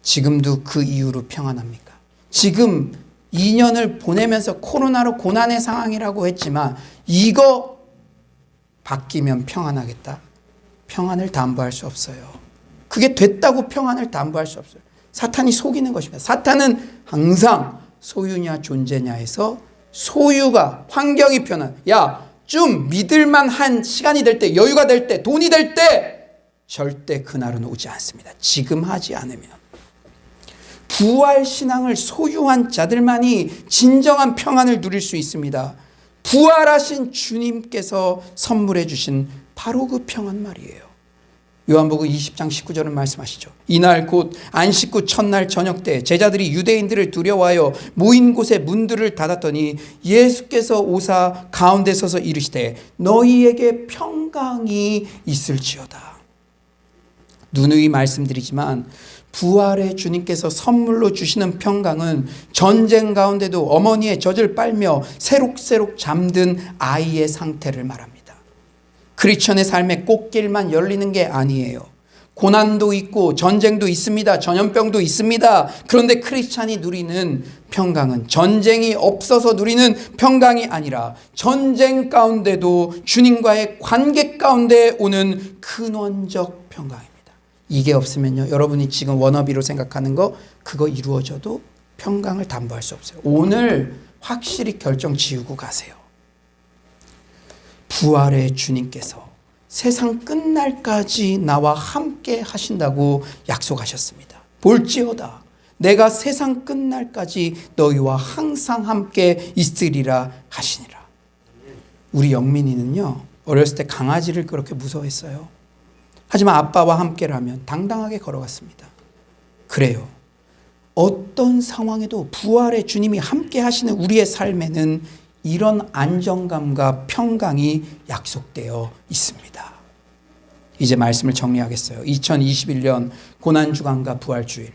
지금도 그 이유로 평안합니까? 지금 2년을 보내면서 코로나로 고난의 상황이라고 했지만 이거 바뀌면 평안하겠다. 평안을 담보할 수 없어요. 그게 됐다고 평안을 담보할 수 없어요. 사탄이 속이는 것입니다. 사탄은 항상 소유냐 존재냐에서 소유가 환경이 변한, 야, 좀 믿을만한 시간이 될 때, 여유가 될 때, 돈이 될 때 절대 그날은 오지 않습니다. 지금 하지 않으면. 부활신앙을 소유한 자들만이 진정한 평안을 누릴 수 있습니다. 부활하신 주님께서 선물해 주신 바로 그 평안 말이에요. 요한복음 20장 19절은 말씀하시죠. 이날 곧 안식 후 첫날 저녁 때 제자들이 유대인들을 두려워하여 모인 곳에 문들을 닫았더니 예수께서 오사 가운데 서서 이르시되 너희에게 평강이 있을지어다. 누누이 말씀드리지만 부활의 주님께서 선물로 주시는 평강은 전쟁 가운데도 어머니의 젖을 빨며 새록새록 잠든 아이의 상태를 말합니다. 크리스천의 삶의 꽃길만 열리는 게 아니에요. 고난도 있고 전쟁도 있습니다. 전염병도 있습니다. 그런데 크리스찬이 누리는 평강은 전쟁이 없어서 누리는 평강이 아니라 전쟁 가운데도 주님과의 관계 가운데 오는 근원적 평강입니다. 이게 없으면요, 여러분이 지금 워너비로 생각하는 거 그거 이루어져도 평강을 담보할 수 없어요. 오늘 확실히 결정 지우고 가세요. 부활의 주님께서 세상 끝날까지 나와 함께 하신다고 약속하셨습니다. 볼지어다 내가 세상 끝날까지 너희와 항상 함께 있으리라 하시니라. 우리 영민이는요, 어렸을 때 강아지를 그렇게 무서워했어요. 하지만 아빠와 함께라면 당당하게 걸어갔습니다. 그래요. 어떤 상황에도 부활의 주님이 함께 하시는 우리의 삶에는 이런 안정감과 평강이 약속되어 있습니다. 이제 말씀을 정리하겠어요. 2021년 고난주간과 부활주일,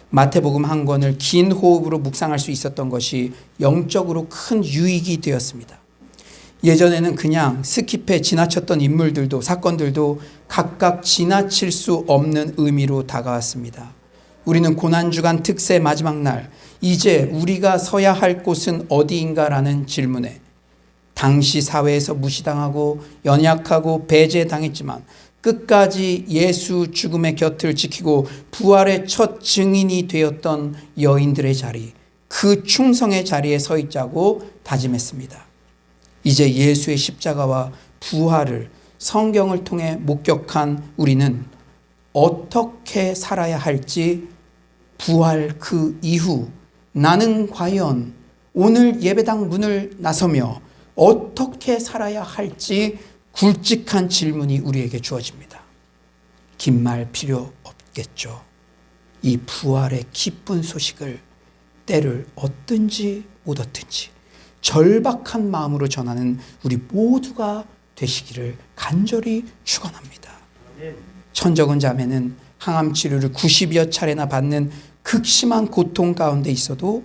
마태복음 한 권을 긴 호흡으로 묵상할 수 있었던 것이 영적으로 큰 유익이 되었습니다. 예전에는 그냥 스킵해 지나쳤던 인물들도 사건들도 각각 지나칠 수 없는 의미로 다가왔습니다. 우리는 고난주간 특세 마지막 날, 이제 우리가 서야 할 곳은 어디인가라는 질문에 당시 사회에서 무시당하고 연약하고 배제당했지만 끝까지 예수 죽음의 곁을 지키고 부활의 첫 증인이 되었던 여인들의 자리, 그 충성의 자리에 서 있자고 다짐했습니다. 이제 예수의 십자가와 부활을 성경을 통해 목격한 우리는 어떻게 살아야 할지, 부활 그 이후 나는 과연 오늘 예배당 문을 나서며 어떻게 살아야 할지 굵직한 질문이 우리에게 주어집니다. 긴 말 필요 없겠죠. 이 부활의 기쁜 소식을 때를 얻든지 못 얻든지 절박한 마음으로 전하는 우리 모두가 되시기를 간절히 축원합니다. 천적은 자매는 항암 치료를 90여 차례나 받는 극심한 고통 가운데 있어도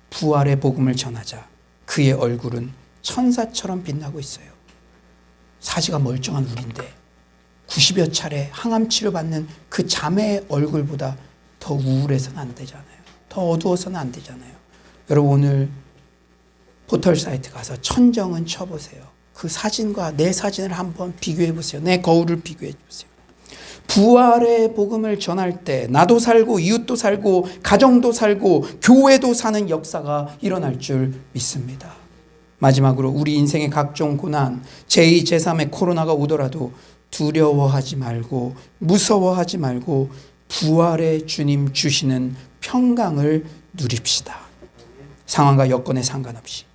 부활의 복음을 전하자 그의 얼굴은 천사처럼 빛나고 있어요. 사지가 멀쩡한 우리인데 90여 차례 항암 치료 받는 그 자매의 얼굴보다 더 우울해서는 안 되잖아요. 더 어두워서는 안 되잖아요. 여러분 오늘 포털 사이트 가서 천정은 쳐보세요. 그 사진과 내 사진을 한번 비교해 보세요. 내 거울을 비교해 보세요. 부활의 복음을 전할 때 나도 살고 이웃도 살고 가정도 살고 교회도 사는 역사가 일어날 줄 믿습니다. 마지막으로 우리 인생의 각종 고난, 제2, 제3의 코로나가 오더라도 두려워하지 말고 무서워하지 말고 부활의 주님 주시는 평강을 누립시다. 상황과 여건에 상관없이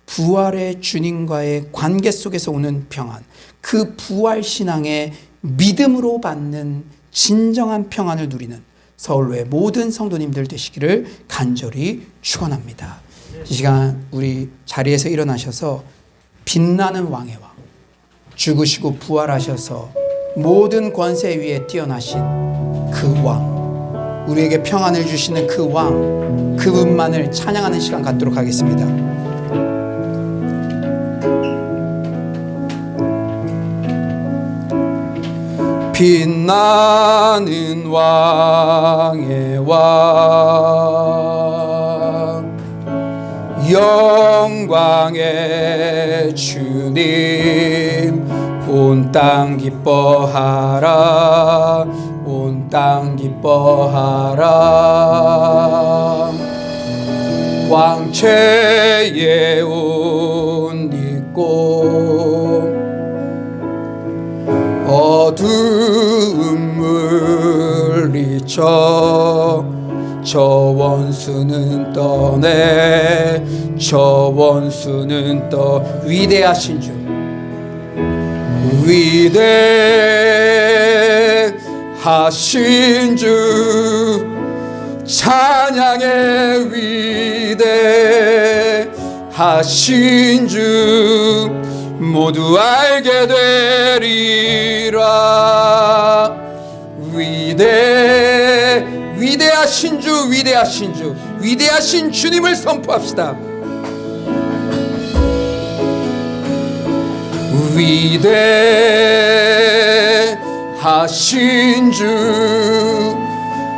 부활의 주님과의 관계 속에서 오는 평안, 그 부활 신앙의 믿음으로 받는 진정한 평안을 누리는 서울로의 모든 성도님들 되시기를 간절히 축원합니다. 이 시간 우리 자리에서 일어나셔서 빛나는 왕의 왕, 죽으시고 부활하셔서 모든 권세 위에 뛰어나신 그 왕, 우리에게 평안을 주시는 그 왕, 그분만을 찬양하는 시간 갖도록 하겠습니다. 빛나는 왕의 왕, 영광의 주님, 온 땅 기뻐하라, 온 땅 기뻐하라. 왕체의 옷 입고 어두운 물리쳐 저 원수는 떠내, 저 원수는 떠. 위대하신 주, 위대하신 주, 찬양의 위대하신 주, 모두 알게 되리라. 위대하신 주, 위대하신 주, 위대하신 주님을 선포합시다. 위대하신 주,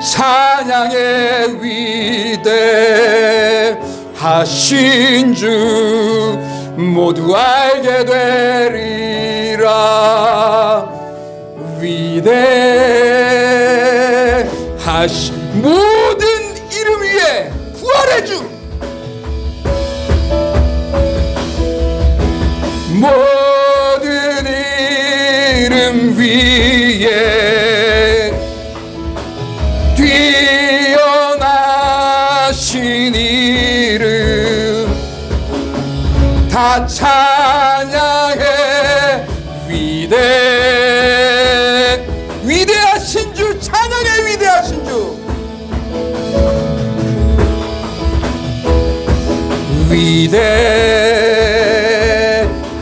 찬양의 위대하신 주, 모두 알게 되리라. 위대하신 모든 이름 위에 부활의 주, 모든 이름 위에 뛰어나신 이름 다 찬양해. 위대하신 주, 찬양해. 위대하신 주,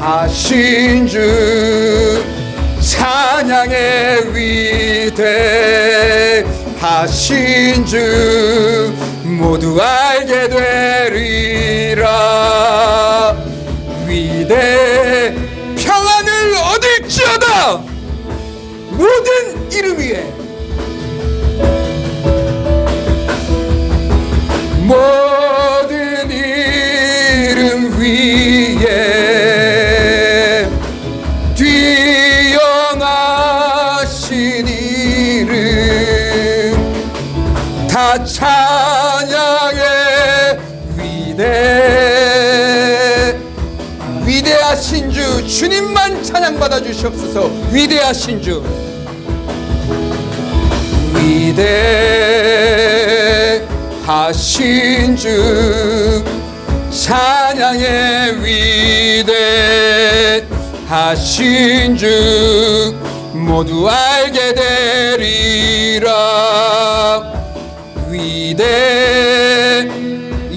위대하신 주, 찬양의 위대하신 주, 모두 알게 되리라. 평안을 얻을지어다. 모든 이름 위에, 모든 이름 위에 뛰어나신 찬양의 위대하신 주 주님만 찬양받아 주시옵소서. 위대하신 주, 위대하신 주, 찬양의 위대하신 주 모두 알게 되리라.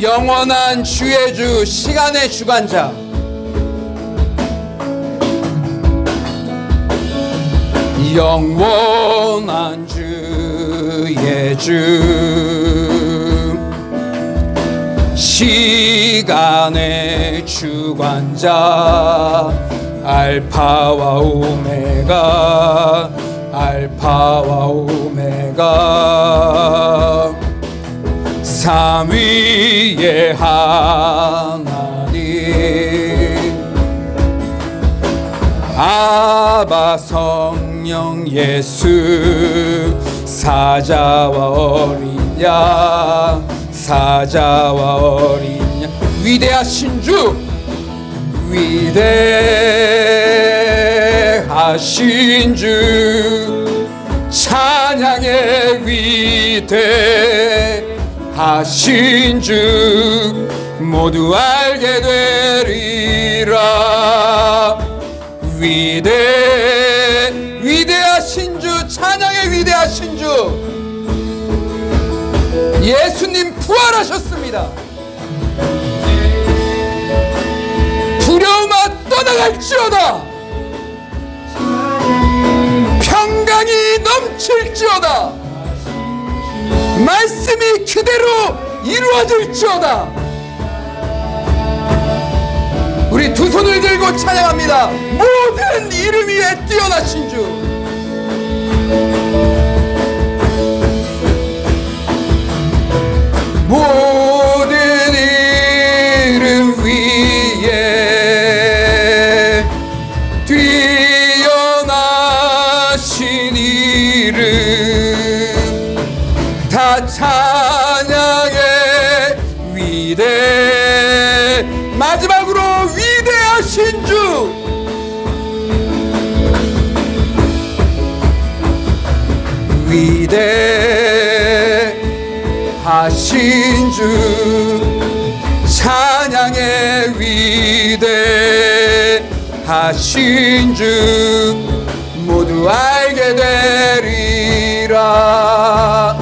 영원한 주의 주, 시간의 주관자, 영원한 주의 주, 시간의 주관자, 알파와 오메가, 알파와 오메가, 삼위의 하나님, 아바 성령 예수, 사자와 어린 양, 사자와 어린 양, 위대하신 주, 위대하신 주, 찬양의 위대하신 주 모두 알게 되리라. 위대하신 주, 찬양의 위대하신 주, 예수님 부활하셨습니다. 두려움아 떠나갈지어다, 평강이 넘칠지어다, 말씀이 그대로 이루어질지어다. 우리 두 손을 들고 찬양합니다. 모든 이름 위에 뛰어나신 주, 모든 이름 위에 뛰어나신 이름 다 찬양의 마지막으로 위대하신 주, 위대하신 주, 찬양의 위대하신 주 모두 알게 되리라.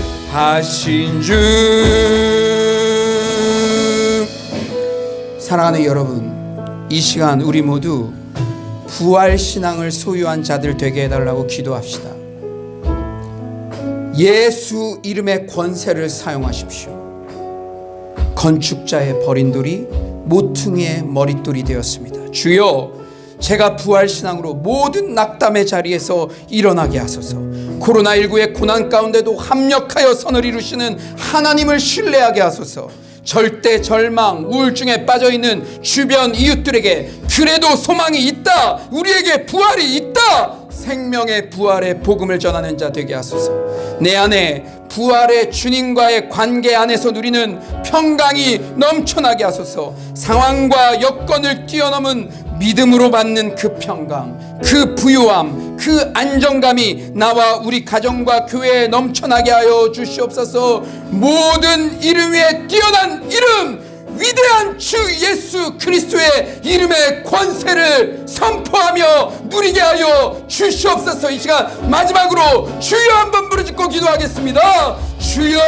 위대하신 주. 사랑하는 여러분, 이 시간 우리 모두 부활 신앙을 소유한 자들 되게 해달라고 기도합시다. 예수 이름의 권세를 사용하십시오. 건축자의 버린 돌이 모퉁이의 머릿돌이 되었습니다. 주여, 제가 부활 신앙으로 모든 낙담의 자리에서 일어나게 하소서. 코로나19의 고난 가운데도 합력하여 선을 이루시는 하나님을 신뢰하게 하소서. 절대 절망, 우울증에 빠져있는 주변 이웃들에게 그래도 소망이 있다, 우리에게 부활이 있다, 생명의 부활의 복음을 전하는 자 되게 하소서. 내 안에 부활의 주님과의 관계 안에서 누리는 평강이 넘쳐나게 하소서. 상황과 여건을 뛰어넘은 믿음으로 받는 그 평강, 그 부유함, 그 안정감이 나와 우리 가정과 교회에 넘쳐나게 하여 주시옵소서. 모든 이름 위에 뛰어난 이름, 위대한 주 예수 그리스도의 이름의 권세를 선포하며 누리게 하여 주시옵소서. 이 시간 마지막으로 주여 한번 부르짖고 기도하겠습니다. 주여,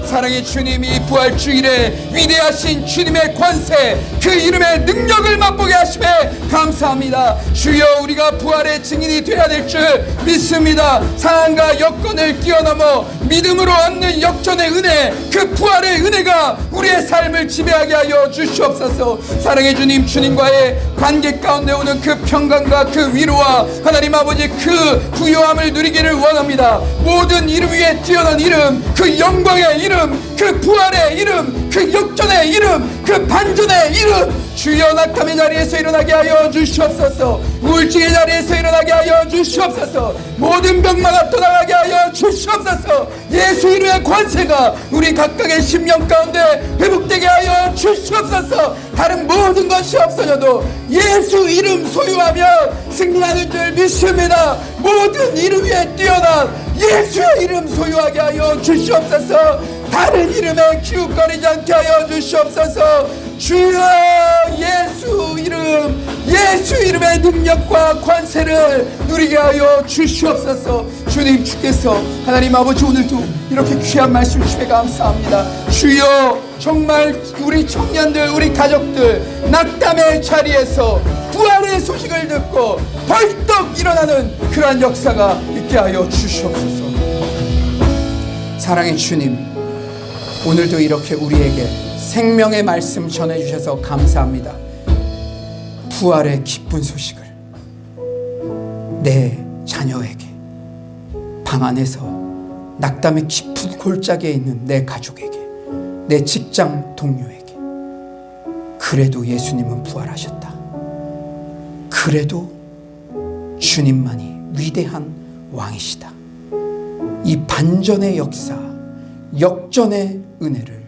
사랑의 주님, 이 부활 주일에 위대하신 주님의 권세, 그 이름의 능력을 맛보게 하심에 감사합니다. 주여, 우리가 부활의 증인이 되어야 될 줄 믿습니다. 상황과 여건을 뛰어넘어 믿음으로 얻는 역전의 은혜, 그 부활의 은혜가 우리의 삶을 지배하게 하여 주시옵소서. 사랑의 주님, 주님과의 관계 가운데 오는 그 평강과 그 위로와 하나님 아버지 그 부요함을 누리기를 원합니다. 모든 이름 위에 뛰어난 이름, 그 영광의 이름, 그 부활의 이름, 그 역전의 이름, 그 반전의 이름, 주여 낙담의 자리에서 일어나게 하여 주시옵소서. 우울증의 자리에서 일어나게 하여 주시옵소서. 모든 병마가 떠나가게 하여 주시옵소서. 예수 이름의 권세가 우리 각각의 심령 가운데 회복되게 하여 주시옵소서. 다른 모든 것이 없어져도 예수 이름 소유하며 승리하는 줄 믿습니다. 모든 이름 위에 뛰어난 예수의 이름 소유하게 하여 주시옵소서. 다른 이름에 기웃거리지 않게 하여 주시옵소서. 주여 예수 이름, 예수 이름의 능력과 관세를 누리게 하여 주시옵소서. 주님, 주께서 하나님 아버지 오늘도 이렇게 귀한 말씀 주시에 감사합니다. 주여 정말 우리 청년들, 우리 가족들 낙담의 자리에서 부활의 소식을 듣고 벌떡 일어나는 그러한 역사가 있게 하여 주시옵소서. 사랑의 주님, 오늘도 이렇게 우리에게 생명의 말씀 전해주셔서 감사합니다. 부활의 기쁜 소식을 내 자녀에게, 방 안에서 낙담의 깊은 골짜기에 있는 내 가족에게, 내 직장 동료에게, 그래도 예수님은 부활하셨다. 그래도 주님만이 위대한 왕이시다. 이 반전의 역사, 역전의 은혜를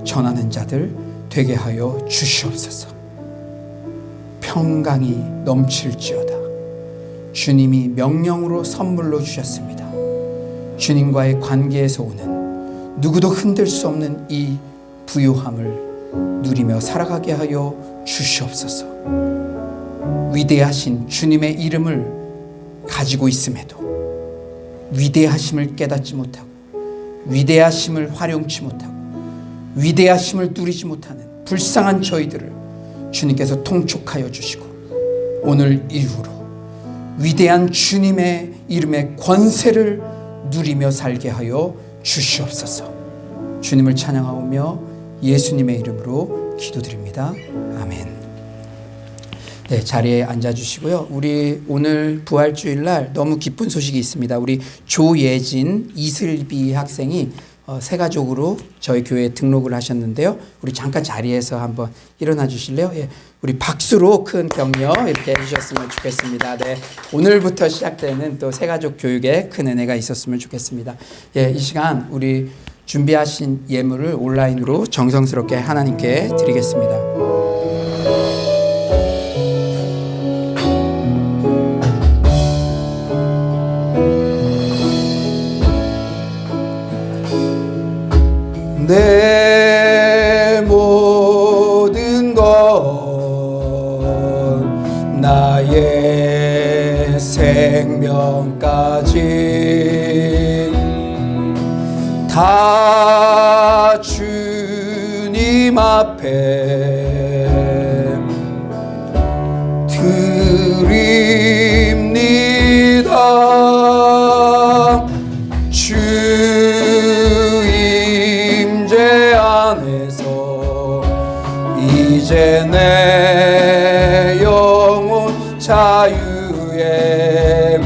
전하는 자들 되게 하여 주시옵소서. 평강이 넘칠지어다. 주님이 명령으로 선물로 주셨습니다. 주님과의 관계에서 오는 누구도 흔들 수 없는 이 부요함을 누리며 살아가게 하여 주시옵소서. 위대하신 주님의 이름을 가지고 있음에도 위대하심을 깨닫지 못하고, 위대하심을 활용치 못하고, 위대하심을 누리지 못하는 불쌍한 저희들을 주님께서 통촉하여 주시고, 오늘 이후로 위대한 주님의 이름의 권세를 누리며 살게 하여 주시옵소서. 주님을 찬양하오며 예수님의 이름으로 기도드립니다. 아멘. 네, 자리에 앉아주시고요. 우리 오늘 부활주일날 너무 기쁜 소식이 있습니다. 우리 조예진, 이슬비 학생이 새 가족으로 저희 교회에 등록을 하셨는데요. 우리 잠깐 자리에서 한번 일어나 주실래요? 예, 우리 박수로 큰 격려 이렇게 해주셨으면 좋겠습니다. 네, 오늘부터 시작되는 또 새 가족 교육에 큰 은혜가 있었으면 좋겠습니다. 예, 이 시간 우리 준비하신 예물을 온라인으로 정성스럽게 하나님께 드리겠습니다. 내 모든 것 나의 생명까지 다 주님 앞에 드립니다. 주 임재 안에서 이제 내 영혼 자유에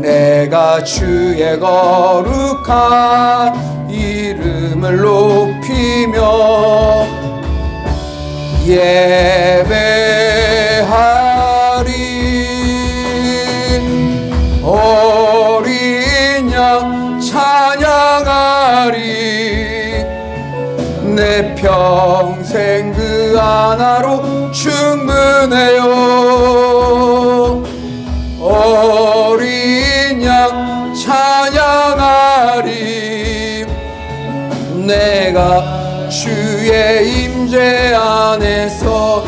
내가 주의 거룩한 이름을 높이며 예배하리. 어린 양 찬양하리. 내 평생 그 하나로 충분해요. 어린 양 찬양하리. 내가 주의 임재 안에서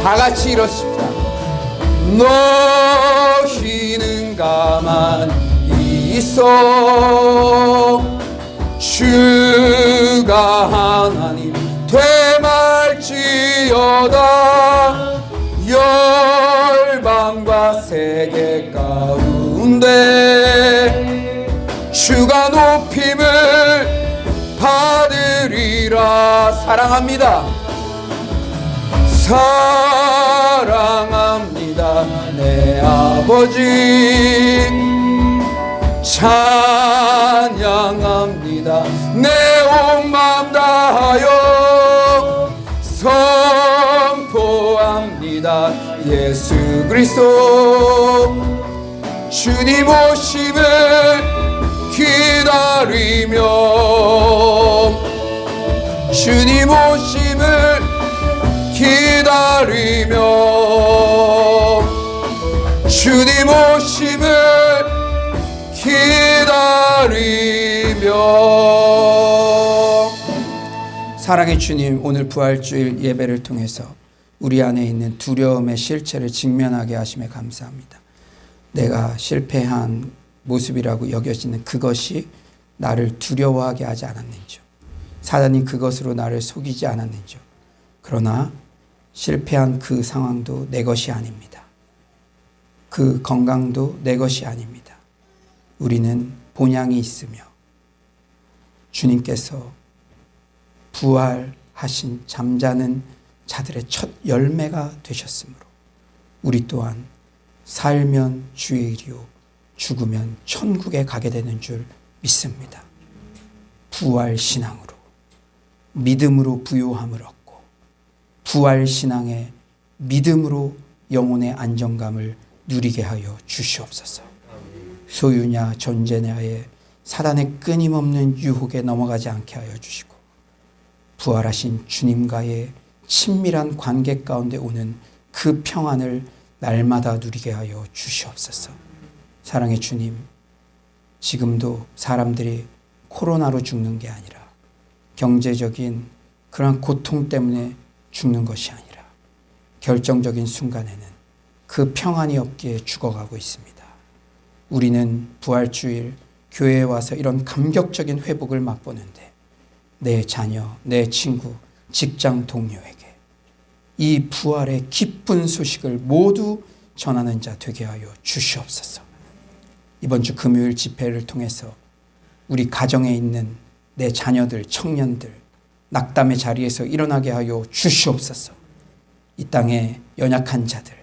다 같이 이렇습니다. 너희는 가만히 있어. 주가 하나님 되말지어다. 열방과 세계 가운데 주가 높임을 받으리라. 사랑합니다. 사랑합니다. 내 아버지 찬양 그리스도 주님 오심을 기다리며 주님 오심을 기다리며 주님 오심을 기다리며. 사랑의 주님, 오늘 부활주일 예배를 통해서 우리 안에 있는 두려움의 실체를 직면하게 하심에 감사합니다. 내가 실패한 모습이라고 여겨지는 그것이 나를 두려워하게 하지 않았는지요. 사단이 그것으로 나를 속이지 않았는지요. 그러나 실패한 그 상황도 내 것이 아닙니다. 그 건강도 내 것이 아닙니다. 우리는 본향이 있으며 주님께서 부활하신 잠자는 자들의 첫 열매가 되셨으므로 우리 또한 살면 주의 일이요 죽으면 천국에 가게 되는 줄 믿습니다. 부활신앙으로 믿음으로 부요함을 얻고 부활신앙의 믿음으로 영혼의 안정감을 누리게 하여 주시옵소서. 소유냐 존재냐의 사단의 끊임없는 유혹에 넘어가지 않게 하여 주시고 부활하신 주님과의 친밀한 관계 가운데 오는 그 평안을 날마다 누리게 하여 주시옵소서. 사랑의 주님, 지금도 사람들이 코로나로 죽는 게 아니라 경제적인 그러한 고통 때문에 죽는 것이 아니라 결정적인 순간에는 그 평안이 없기에 죽어가고 있습니다. 우리는 부활주일 교회에 와서 이런 감격적인 회복을 맛보는데 내 자녀, 내 친구, 직장 동료에게 이 부활의 기쁜 소식을 모두 전하는 자 되게 하여 주시옵소서. 이번 주 금요일 집회를 통해서 우리 가정에 있는 내 자녀들, 청년들 낙담의 자리에서 일어나게 하여 주시옵소서. 이 땅의 연약한 자들,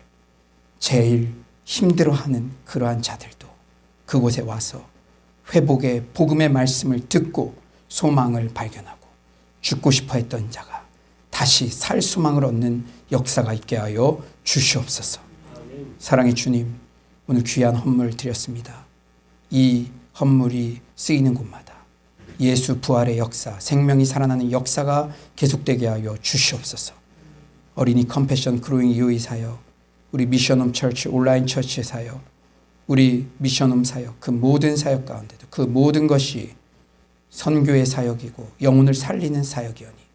제일 힘들어하는 그러한 자들도 그곳에 와서 회복의 복음의 말씀을 듣고 소망을 발견하고 죽고 싶어 했던 자가 다시 살 소망을 얻는 역사가 있게 하여 주시옵소서. 사랑의 주님, 오늘 귀한 헌물 드렸습니다. 이 헌물이 쓰이는 곳마다 예수 부활의 역사, 생명이 살아나는 역사가 계속되게 하여 주시옵소서. 어린이 컴패션 그로잉 유이 사역, 우리 미션홈 처치 온라인 처치의 사역, 우리 미션홈 사역, 그 모든 사역 가운데도 그 모든 것이 선교의 사역이고 영혼을 살리는 사역이오니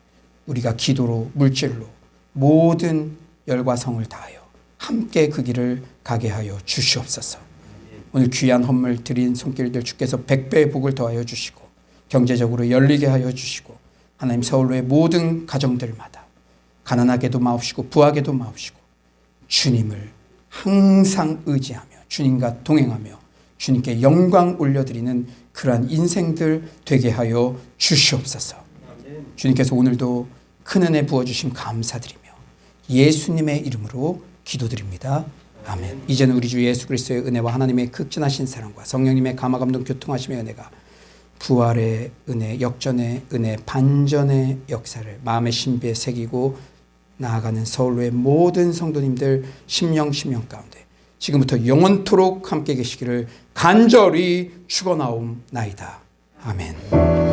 우리가 기도로 물질로 모든 열과 성을 다하여 함께 그 길을 가게 하여 주시옵소서. 오늘 귀한 헌물 드린 손길들 주께서 100배의 복을 더하여 주시고 경제적으로 열리게 하여 주시고 하나님 서울로의 모든 가정들마다 가난하게도 마옵시고 부하게도 마옵시고 주님을 항상 의지하며 주님과 동행하며 주님께 영광 올려드리는 그러한 인생들 되게 하여 주시옵소서. 주님께서 오늘도 큰 은혜 부어주심 감사드리며 예수님의 이름으로 기도드립니다. 아멘. 이제는 우리 주 예수 그리스도의 은혜와 하나님의 극진하신 사랑과 성령님의 감화감동 교통하심의 은혜가 부활의 은혜, 역전의 은혜, 반전의 역사를 마음의 신비에 새기고 나아가는 서울로의 모든 성도님들 심령 가운데 지금부터 영원토록 함께 계시기를 간절히 축원하옵나이다. 아멘.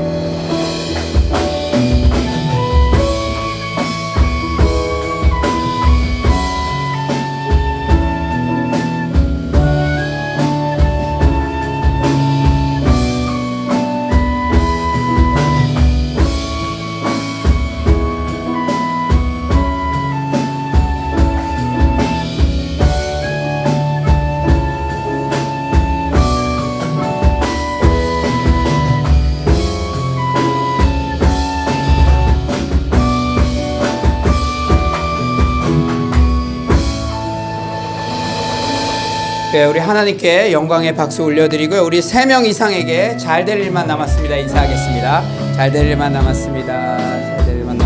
네, 우리 하나님께 영광의 박수 올려드리고요. 우리 3명 이상에게 잘 될 일만 남았습니다. 인사하겠습니다. 잘 될 일만 남았습니다. 잘 될 일만